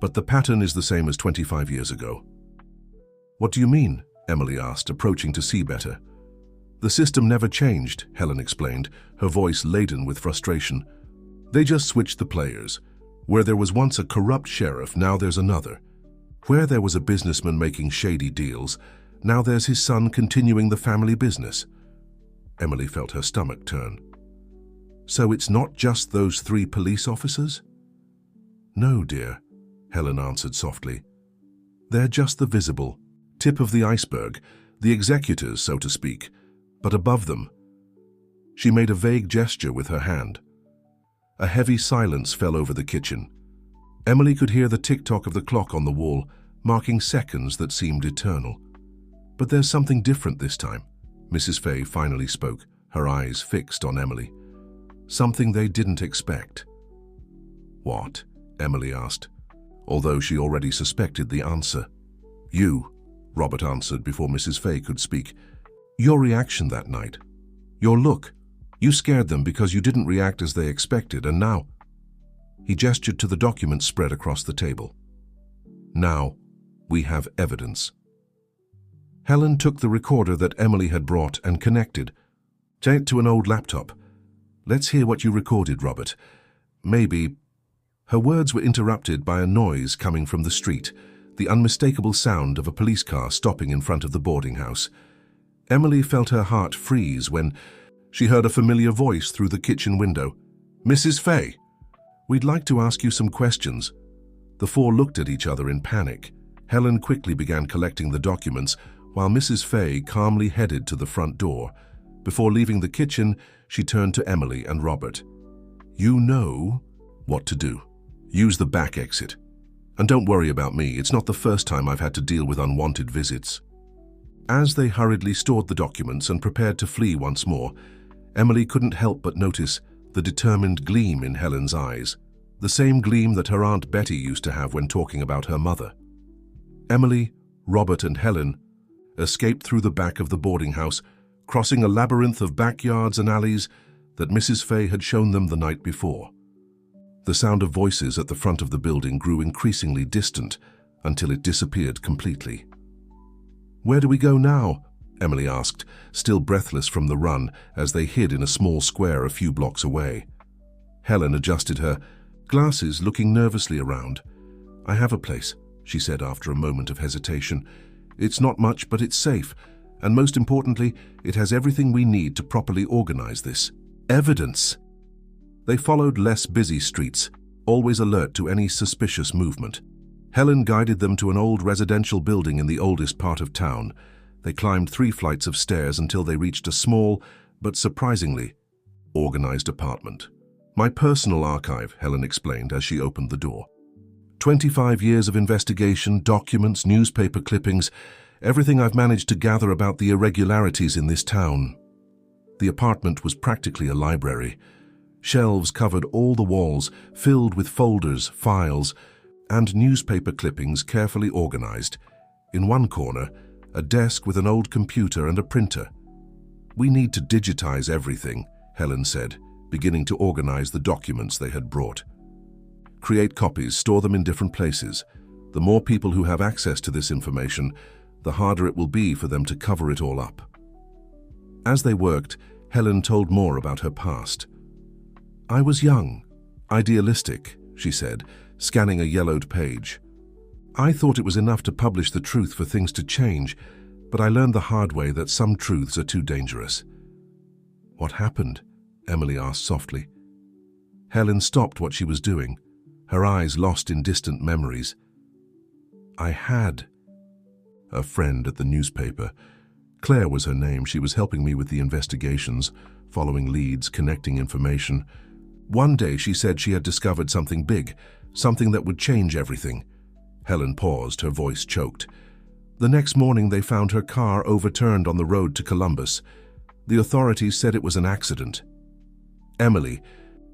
but the pattern is the same as 25 years ago." "What do you mean?" Emily asked, approaching to see better. "The system never changed," Helen explained, her voice laden with frustration. "They just switched the players. Where there was once a corrupt sheriff, now there's another. Where there was a businessman making shady deals, now there's his son continuing the family business." Emily felt her stomach turn. "So it's not just those 3 police officers?" "No, dear," Helen answered softly. "They're just the visible tip of the iceberg, the executors, so to speak. But above them—" She made a vague gesture with her hand. A heavy silence fell over the kitchen. Emily could hear the tick-tock of the clock on the wall, marking seconds that seemed eternal. "But there's something different this time," Mrs. Fay finally spoke, her eyes fixed on Emily. "Something they didn't expect." "What?" Emily asked, although she already suspected the answer. "You," Robert answered before Mrs. Fay could speak. "Your reaction that night. Your look. You scared them because you didn't react as they expected, and now—" He gestured to the documents spread across the table. "Now, we have evidence." Helen took the recorder that Emily had brought and connected it to an old laptop. "Let's hear what you recorded, Robert. Maybe—" Her words were interrupted by a noise coming from the street, the unmistakable sound of a police car stopping in front of the boarding house. Emily felt her heart freeze when she heard a familiar voice through the kitchen window. "Mrs. Fay, we'd like to ask you some questions." The four looked at each other in panic. Helen quickly began collecting the documents, while Mrs. Fay calmly headed to the front door. Before leaving the kitchen, she turned to Emily and Robert. "You know what to do. Use the back exit. And don't worry about me, it's not the first time I've had to deal with unwanted visits." As they hurriedly stored the documents and prepared to flee once more, Emily couldn't help but notice the determined gleam in Helen's eyes, the same gleam that her Aunt Betty used to have when talking about her mother. Emily, Robert, and Helen escaped through the back of the boarding house, crossing a labyrinth of backyards and alleys that Mrs. Fay had shown them the night before. The sound of voices at the front of the building grew increasingly distant until it disappeared completely. "Where do we go now?" Emily asked, still breathless from the run, as they hid in a small square a few blocks away. Helen adjusted her glasses, looking nervously around. "I have a place," she said after a moment of hesitation. "It's not much, but it's safe, and most importantly, it has everything we need to properly organize this. Evidence." They followed less busy streets, always alert to any suspicious movement. Helen guided them to an old residential building in the oldest part of town. They climbed 3 flights of stairs until they reached a small, but surprisingly organized apartment. "My personal archive," Helen explained as she opened the door. 25 years of investigation, documents, newspaper clippings, everything I've managed to gather about the irregularities in this town." The apartment was practically a library. Shelves covered all the walls, filled with folders, files, and newspaper clippings carefully organized. In one corner, a desk with an old computer and a printer. "We need to digitize everything," Helen said, beginning to organize the documents they had brought. "Create copies, store them in different places. The more people who have access to this information, the harder it will be for them to cover it all up." As they worked, Helen told more about her past. "I was young, idealistic," she said, scanning a yellowed page. "I thought it was enough to publish the truth for things to change, but I learned the hard way that some truths are too dangerous." "What happened?" Emily asked softly. Helen stopped what she was doing, her eyes lost in distant memories. "I had a friend at the newspaper. Claire was her name. She was helping me with the investigations, following leads, connecting information. One day she said she had discovered something big, something that would change everything." Helen paused, her voice choked. "The next morning they found her car overturned on the road to Columbus. The authorities said it was an accident." Emily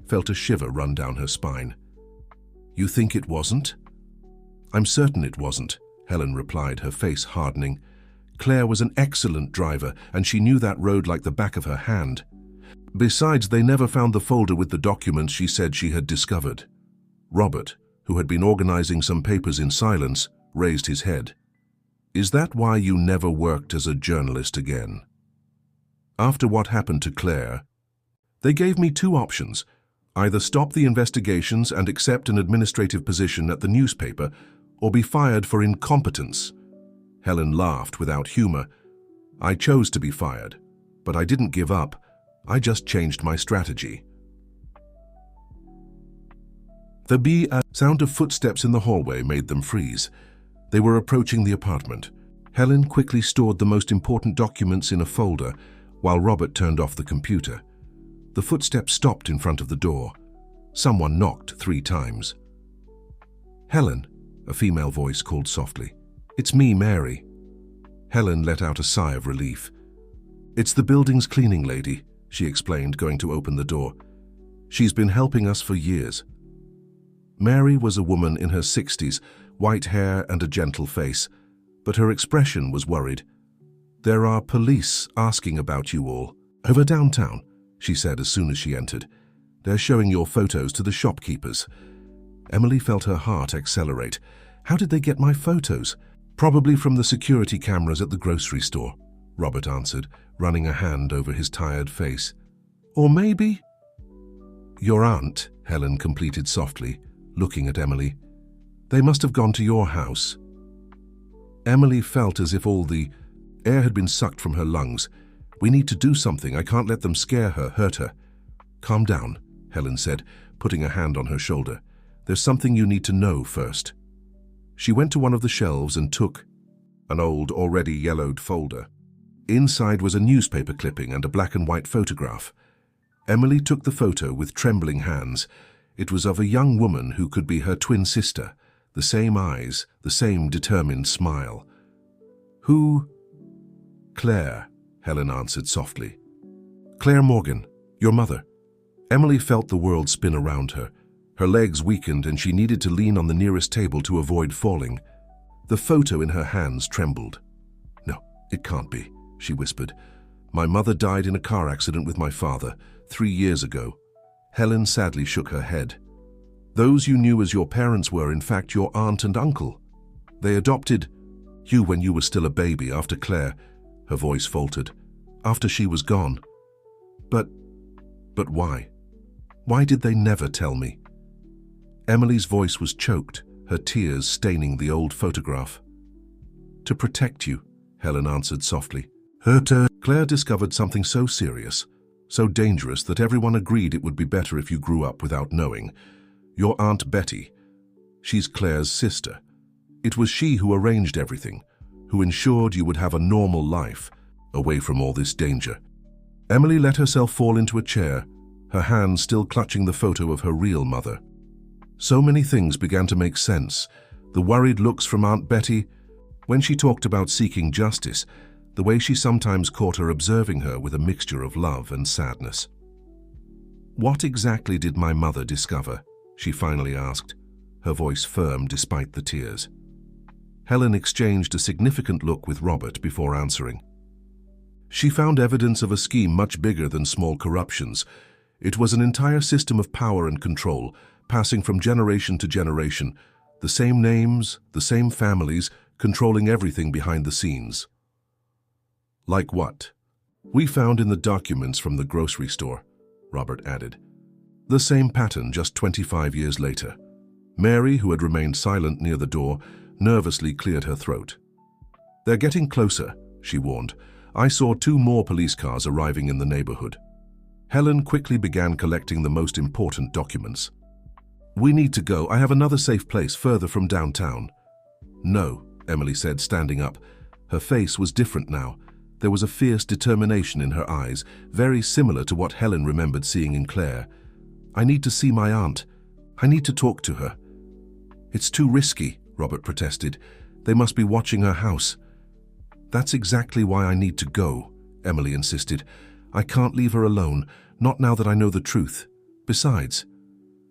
felt a shiver run down her spine. "You think it wasn't?" "I'm certain it wasn't," Helen replied, her face hardening. "Claire was an excellent driver, and she knew that road like the back of her hand. Besides, they never found the folder with the documents she said she had discovered." Robert, who had been organizing some papers in silence, raised his head. "Is that why you never worked as a journalist again?" "After what happened to Claire, they gave me 2 options. Either stop the investigations and accept an administrative position at the newspaper, or be fired for incompetence." Helen laughed without humor. "I chose to be fired, but I didn't give up. I just changed my strategy." The sound of footsteps in the hallway made them freeze. They were approaching the apartment. Helen quickly stored the most important documents in a folder, while Robert turned off the computer. The footsteps stopped in front of the door. Someone knocked 3 times. "Helen," a female voice called softly. "It's me, Mary." Helen let out a sigh of relief. "It's the building's cleaning lady," she explained, going to open the door. "She's been helping us for years." Mary was a woman in her 60s, white hair and a gentle face, but her expression was worried. "There are police asking about you all." "Over downtown," she said as soon as she entered. "They're showing your photos to the shopkeepers." Emily felt her heart accelerate. How did they get my photos? "Probably from the security cameras at the grocery store," Robert answered, running a hand over his tired face. "Or maybe—" "Your aunt," Helen completed softly, looking at Emily. "They must have gone to your house." Emily felt as if all the air had been sucked from her lungs. "We need to do something. I can't let them scare her, hurt her." "Calm down," Helen said, putting a hand on her shoulder. "There's something you need to know first." She went to one of the shelves and took an old, already yellowed folder. Inside was a newspaper clipping and a black and white photograph. Emily took the photo with trembling hands. It was of a young woman who could be her twin sister, the same eyes, the same determined smile. "Who?" "Claire," Helen answered softly. "Claire Morgan, your mother." Emily felt the world spin around her. Her legs weakened and she needed to lean on the nearest table to avoid falling. The photo in her hands trembled. "No, it can't be," she whispered. "My mother died in a car accident with my father 3 years ago." Helen sadly shook her head. "Those you knew as your parents were, in fact, your aunt and uncle. They adopted you when you were still a baby after Claire," her voice faltered, "after she was gone." But why? Why did they never tell me?" Emily's voice was choked, her tears staining the old photograph. "To protect you," Helen answered softly. Claire discovered something so serious, so dangerous that everyone agreed it would be better if you grew up without knowing. Your Aunt Betty. She's Claire's sister. It was she who arranged everything, who ensured you would have a normal life, away from all this danger. Emily let herself fall into a chair, her hand still clutching the photo of her real mother. So many things began to make sense. The worried looks from Aunt Betty, when she talked about seeking justice, the way she sometimes caught her observing her with a mixture of love and sadness. "What exactly did my mother discover?" she finally asked, her voice firm despite the tears. Helen exchanged a significant look with Robert before answering. "She found evidence of a scheme much bigger than small corruptions. It was an entire system of power and control, passing from generation to generation, the same names, the same families, controlling everything behind the scenes." "Like what?" "We found in the documents from the grocery store," Robert added. "The same pattern just 25 years later." Mary, who had remained silent near the door, nervously cleared her throat. "They're getting closer," she warned. "I saw 2 more police cars arriving in the neighborhood." Helen quickly began collecting the most important documents. "We need to go. I have another safe place further from downtown." "No," Emily said, standing up. Her face was different now. There was a fierce determination in her eyes, very similar to what Helen remembered seeing in Claire. "I need to see my aunt. I need to talk to her." "It's too risky," Robert protested. "They must be watching her house." "That's exactly why I need to go," Emily insisted. "I can't leave her alone, not now that I know the truth. Besides—"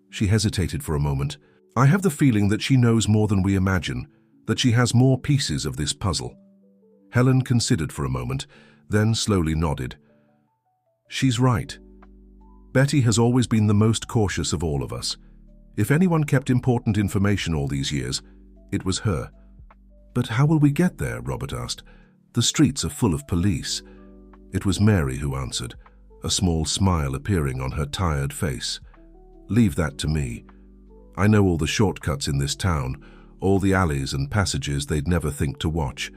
She hesitated for a moment. "I have the feeling that she knows more than we imagine, that she has more pieces of this puzzle." Helen considered for a moment, then slowly nodded. "She's right. Betty has always been the most cautious of all of us. If anyone kept important information all these years, it was her." "But how will we get there?" Robert asked. "The streets are full of police." It was Mary who answered, a small smile appearing on her tired face. "Leave that to me. I know all the shortcuts in this town, all the alleys and passages they'd never think to watch.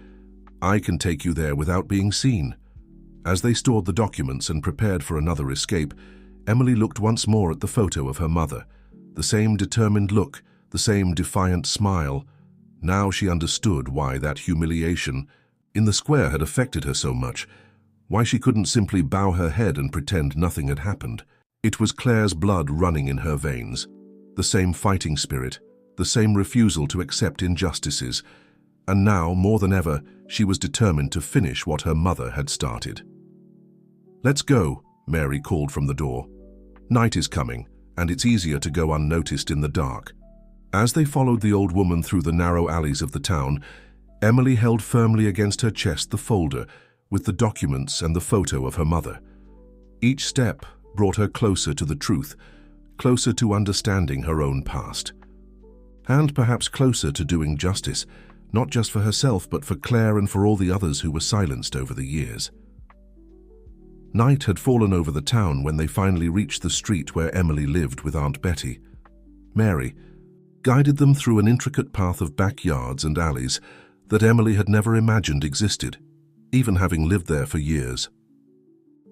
I can take you there without being seen." As they stored the documents and prepared for another escape, Emily looked once more at the photo of her mother. The same determined look, the same defiant smile. Now she understood why that humiliation in the square had affected her so much, why she couldn't simply bow her head and pretend nothing had happened. It was Claire's blood running in her veins, the same fighting spirit, the same refusal to accept injustices, and now, more than ever, she was determined to finish what her mother had started. "Let's go," Mary called from the door. "Night is coming, and it's easier to go unnoticed in the dark." As they followed the old woman through the narrow alleys of the town, Emily held firmly against her chest the folder with the documents and the photo of her mother. Each step brought her closer to the truth, closer to understanding her own past. And perhaps closer to doing justice, not just for herself but for Claire and for all the others who were silenced over the years. Night had fallen over the town when they finally reached the street where Emily lived with Aunt Betty. Mary guided them through an intricate path of backyards and alleys that Emily had never imagined existed, even having lived there for years.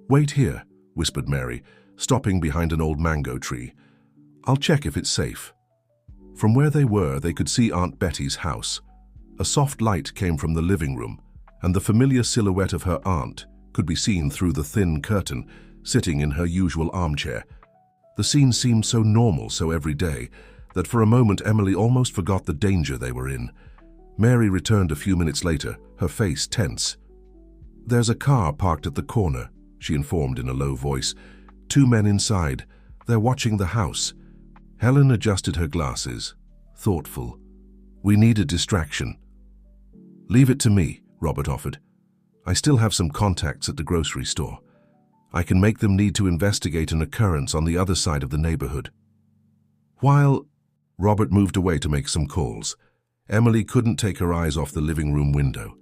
"Wait here," whispered Mary, stopping behind an old mango tree. "I'll check if it's safe." From where they were, they could see Aunt Betty's house. A soft light came from the living room, and the familiar silhouette of her aunt could be seen through the thin curtain, sitting in her usual armchair. The scene seemed so normal, so everyday, that for a moment Emily almost forgot the danger they were in. Mary returned a few minutes later, her face tense. "There's a car parked at the corner," she informed in a low voice. "Two men inside. They're watching the house." Helen adjusted her glasses, thoughtful. "We need a distraction." "Leave it to me," Robert offered. "I still have some contacts at the grocery store. I can make them need to investigate an occurrence on the other side of the neighborhood." While Robert moved away to make some calls, Emily couldn't take her eyes off the living room window.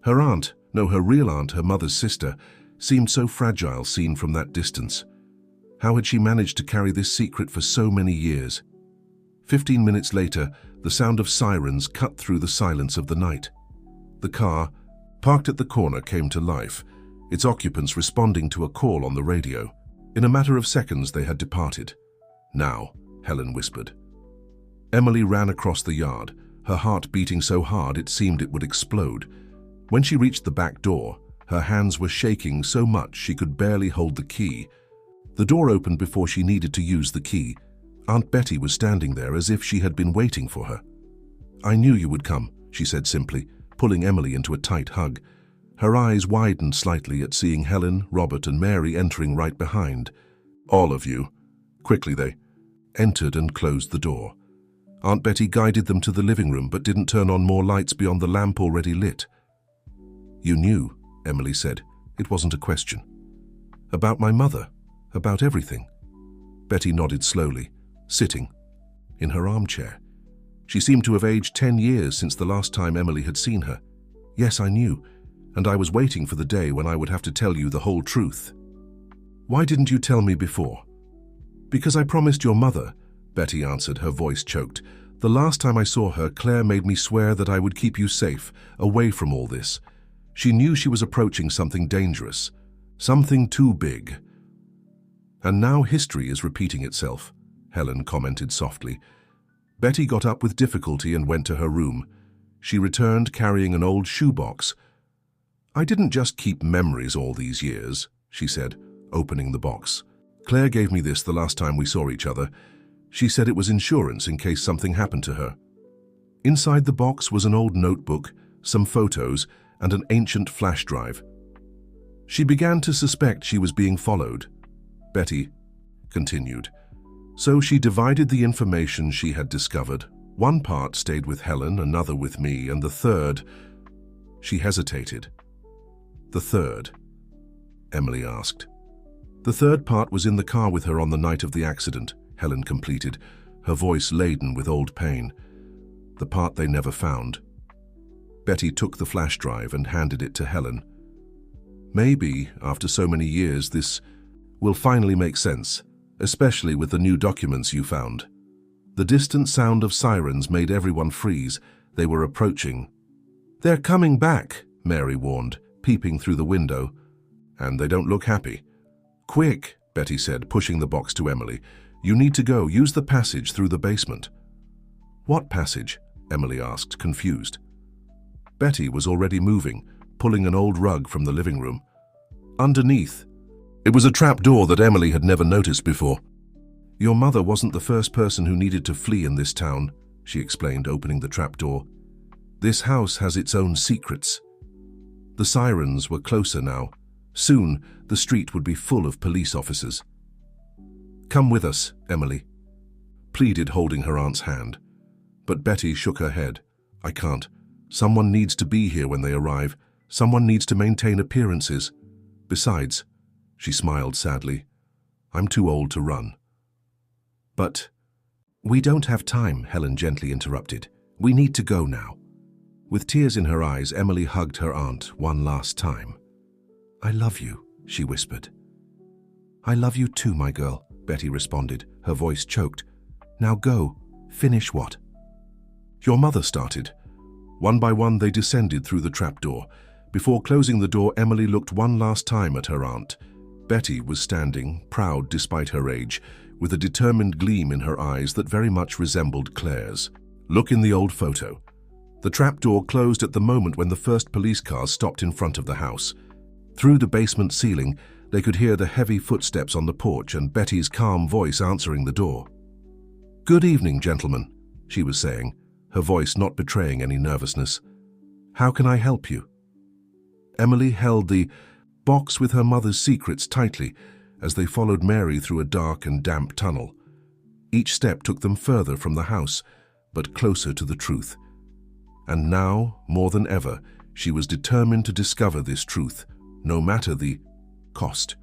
Her aunt, no, her real aunt, her mother's sister, seemed so fragile seen from that distance. How had she managed to carry this secret for so many years? 15 minutes later, the sound of sirens cut through the silence of the night. The car, parked at the corner, came to life, its occupants responding to a call on the radio. In a matter of seconds, they had departed. "Now," Helen whispered. Emily ran across the yard, her heart beating so hard it seemed it would explode. When she reached the back door, her hands were shaking so much she could barely hold the key. The door opened before she needed to use the key. Aunt Betty was standing there as if she had been waiting for her. "I knew you would come," she said simply, pulling Emily into a tight hug. Her eyes widened slightly at seeing Helen, Robert, and Mary entering right behind. "All of you." Quickly they entered and closed the door. Aunt Betty guided them to the living room but didn't turn on more lights beyond the lamp already lit. "You knew," Emily said. It wasn't a question. "About my mother, about everything." Betty nodded slowly, sitting in her armchair. She seemed to have aged 10 years since the last time Emily had seen her. "Yes, I knew, and I was waiting for the day when I would have to tell you the whole truth." "Why didn't you tell me before?" "Because I promised your mother," Betty answered, her voice choked. "The last time I saw her, Claire made me swear that I would keep you safe, away from all this. She knew she was approaching something dangerous, something too big." "And now history is repeating itself," Helen commented softly. Betty got up with difficulty and went to her room. She returned carrying an old shoebox. "I didn't just keep memories all these years," she said, opening the box. "Claire gave me this the last time we saw each other. She said it was insurance in case something happened to her." Inside the box was an old notebook, some photos, and an ancient flash drive. She began to suspect she was being followed. Betty continued. "So she divided the information she had discovered. One part stayed with Helen, another with me, and the third—" She hesitated. "The third?" Emily asked. "The third part was in the car with her on the night of the accident," Helen completed, her voice laden with old pain. "The part they never found." Betty took the flash drive and handed it to Helen. "Maybe, after so many years, this will finally make sense, especially with the new documents you found." The distant sound of sirens made everyone freeze. They were approaching. "They're coming back," Mary warned, peeping through the window. "And they don't look happy." "Quick," Betty said, pushing the box to Emily. "You need to go. Use the passage through the basement." "What passage?" Emily asked, confused. Betty was already moving, pulling an old rug from the living room. "Underneath." It was a trap door that Emily had never noticed before. "Your mother wasn't the first person who needed to flee in this town," she explained, opening the trap door. "This house has its own secrets." The sirens were closer now. Soon, the street would be full of police officers. "Come with us," Emily pleaded, holding her aunt's hand. But Betty shook her head. "I can't. Someone needs to be here when they arrive. Someone needs to maintain appearances. Besides," She smiled sadly. "I'm too old to run." "But—" "We don't have time," Helen gently interrupted. "We need to go now." With tears in her eyes, Emily hugged her aunt one last time. "I love you," she whispered. "I love you too, my girl," Betty responded, her voice choked. "Now go. Finish what?" "Your mother started." One by one they descended through the trapdoor. Before closing the door, Emily looked one last time at her aunt. Betty was standing, proud despite her age, with a determined gleam in her eyes that very much resembled Claire's. "Look in the old photo." The trapdoor closed at the moment when the first police cars stopped in front of the house. Through the basement ceiling, they could hear the heavy footsteps on the porch and Betty's calm voice answering the door. "Good evening, gentlemen," she was saying, her voice not betraying any nervousness. "How can I help you?" Emily held the box with her mother's secrets tightly as they followed Mary through a dark and damp tunnel. Each step took them further from the house, but closer to the truth. And now, more than ever, she was determined to discover this truth, no matter the cost.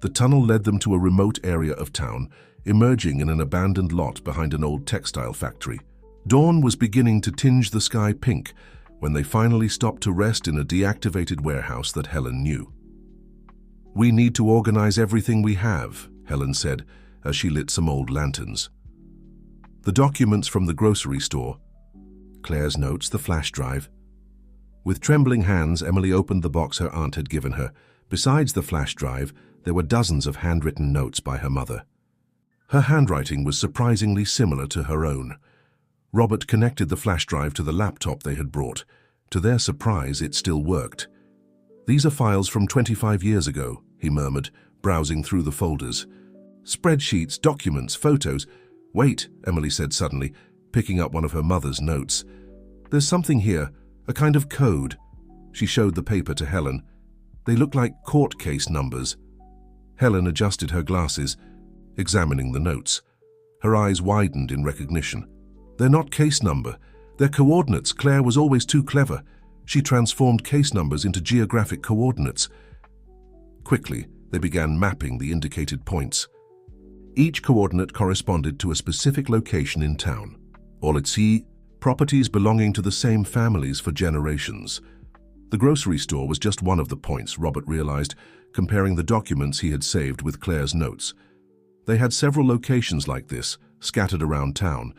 The tunnel led them to a remote area of town, emerging in an abandoned lot behind an old textile factory. Dawn was beginning to tinge the sky pink when they finally stopped to rest in a deactivated warehouse that Helen knew. "We need to organize everything we have," Helen said as she lit some old lanterns. The documents from the grocery store, Claire's notes, the flash drive. With trembling hands, Emily opened the box her aunt had given her. Besides the flash drive, there were dozens of handwritten notes by her mother. Her handwriting was surprisingly similar to her own. Robert connected the flash drive to the laptop they had brought. To their surprise, it still worked. "These are files from 25 years ago," he murmured, browsing through the folders. "Spreadsheets, documents, photos." "Wait," Emily said suddenly, picking up one of her mother's notes. "There's something here, a kind of code." She showed the paper to Helen. "They look like court case numbers." Helen adjusted her glasses, examining the notes. Her eyes widened in recognition. "They're not case number. They're coordinates. Claire was always too clever. She transformed case numbers into geographic coordinates." Quickly, they began mapping the indicated points. Each coordinate corresponded to a specific location in town. All at sea, properties belonging to the same families for generations. The grocery store was just one of the points, Robert realized, comparing the documents he had saved with Claire's notes. They had several locations like this, scattered around town,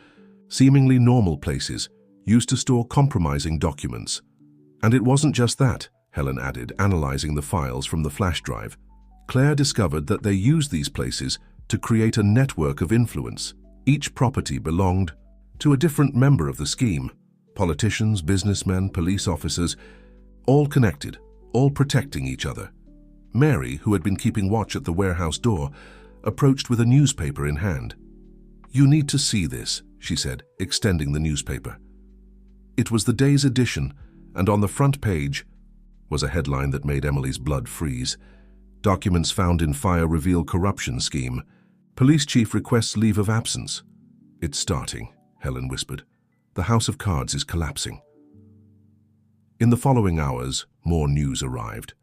seemingly normal places, used to store compromising documents. And it wasn't just that, Helen added, analyzing the files from the flash drive. Claire discovered that they used these places to create a network of influence. Each property belonged to a different member of the scheme. Politicians, businessmen, police officers, all connected, all protecting each other. Mary, who had been keeping watch at the warehouse door, approached with a newspaper in hand. "You need to see this," she said, extending the newspaper. It was the day's edition, and on the front page was a headline that made Emily's blood freeze. "Documents found in fire reveal corruption scheme. Police chief requests leave of absence." "It's starting," Helen whispered. "The House of Cards is collapsing." In the following hours, more news arrived.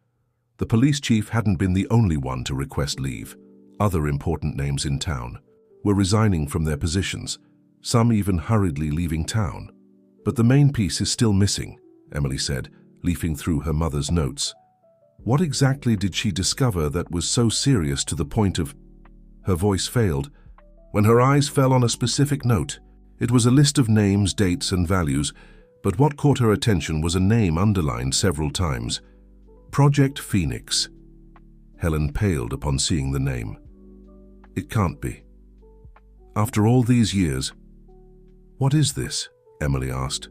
The police chief hadn't been the only one to request leave. Other important names in town were resigning from their positions, some even hurriedly leaving town. "But the main piece is still missing," Emily said, leafing through her mother's notes. What exactly did she discover that was so serious to the point of... Her voice failed. When her eyes fell on a specific note, it was a list of names, dates, and values, but what caught her attention was a name underlined several times. Project Phoenix. Helen paled upon seeing the name. It can't be. After all these years... "What is this?" Emily asked.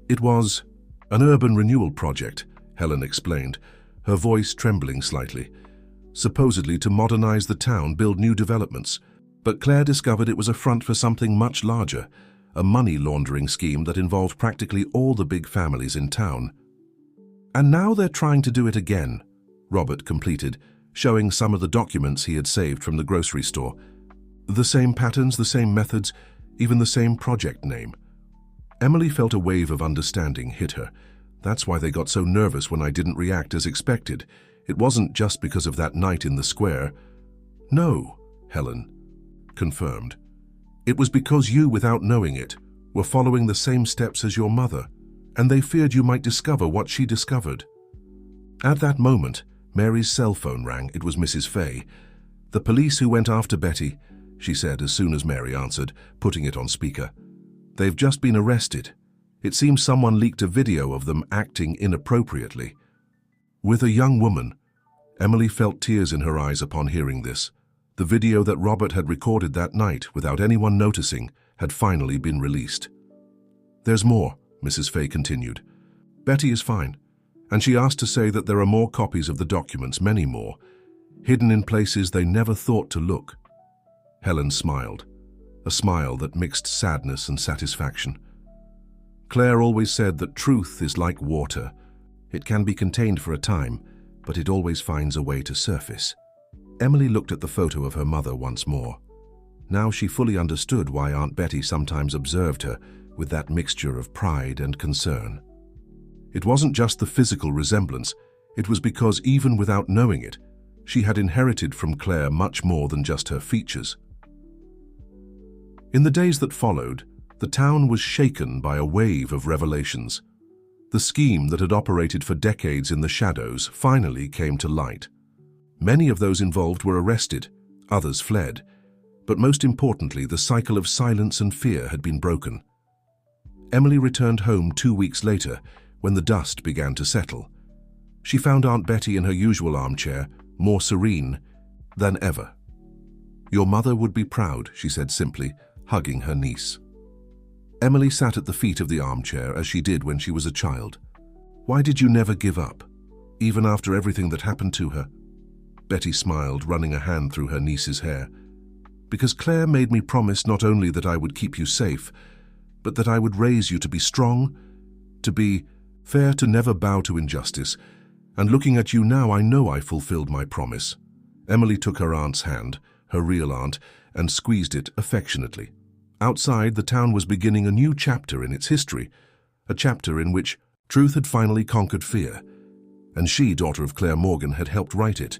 "It was an urban renewal project," Helen explained, her voice trembling slightly. "Supposedly to modernize the town, build new developments. But Claire discovered it was a front for something much larger, a money laundering scheme that involved practically all the big families in town. And now they're trying to do it again," Robert completed, showing some of the documents he had saved from the grocery store. "The same patterns, the same methods, even the same project name." Emily felt a wave of understanding hit her. "That's why they got so nervous when I didn't react as expected. It wasn't just because of that night in the square. No, Helen confirmed. It was because you, without knowing it, were following the same steps as your mother, and they feared you might discover what she discovered. At that moment, Mary's cell phone rang. It was Mrs. Fay. "The police who went after Betty," she said as soon as Mary answered, putting it on speaker. "They've just been arrested. It seems someone leaked a video of them acting inappropriately." With a young woman, Emily felt tears in her eyes upon hearing this. The video that Robert had recorded that night, without anyone noticing, had finally been released. "There's more," Mrs. Fay continued. "Betty is fine, and she asked to say that there are more copies of the documents, many more, hidden in places they never thought to look." Helen smiled, a smile that mixed sadness and satisfaction. Claire always said that truth is like water. It can be contained for a time, but it always finds a way to surface. Emily looked at the photo of her mother once more. Now she fully understood why Aunt Betty sometimes observed her with that mixture of pride and concern. It wasn't just the physical resemblance, it was because even without knowing it, she had inherited from Claire much more than just her features. In the days that followed, the town was shaken by a wave of revelations. The scheme that had operated for decades in the shadows finally came to light. Many of those involved were arrested, others fled, but most importantly, the cycle of silence and fear had been broken. Emily returned home 2 weeks later, when the dust began to settle. She found Aunt Betty in her usual armchair, more serene than ever. "Your mother would be proud," she said simply, hugging her niece. Emily sat at the feet of the armchair as she did when she was a child. "Why did you never give up, even after everything that happened to her?" Betty smiled, running a hand through her niece's hair. "Because Claire made me promise not only that I would keep you safe, but that I would raise you to be strong, to be fair, to never bow to injustice. And looking at you now, I know I fulfilled my promise." Emily took her aunt's hand, her real aunt, and squeezed it affectionately. Outside, the town was beginning a new chapter in its history, a chapter in which truth had finally conquered fear, and she, daughter of Claire Morgan, had helped write it.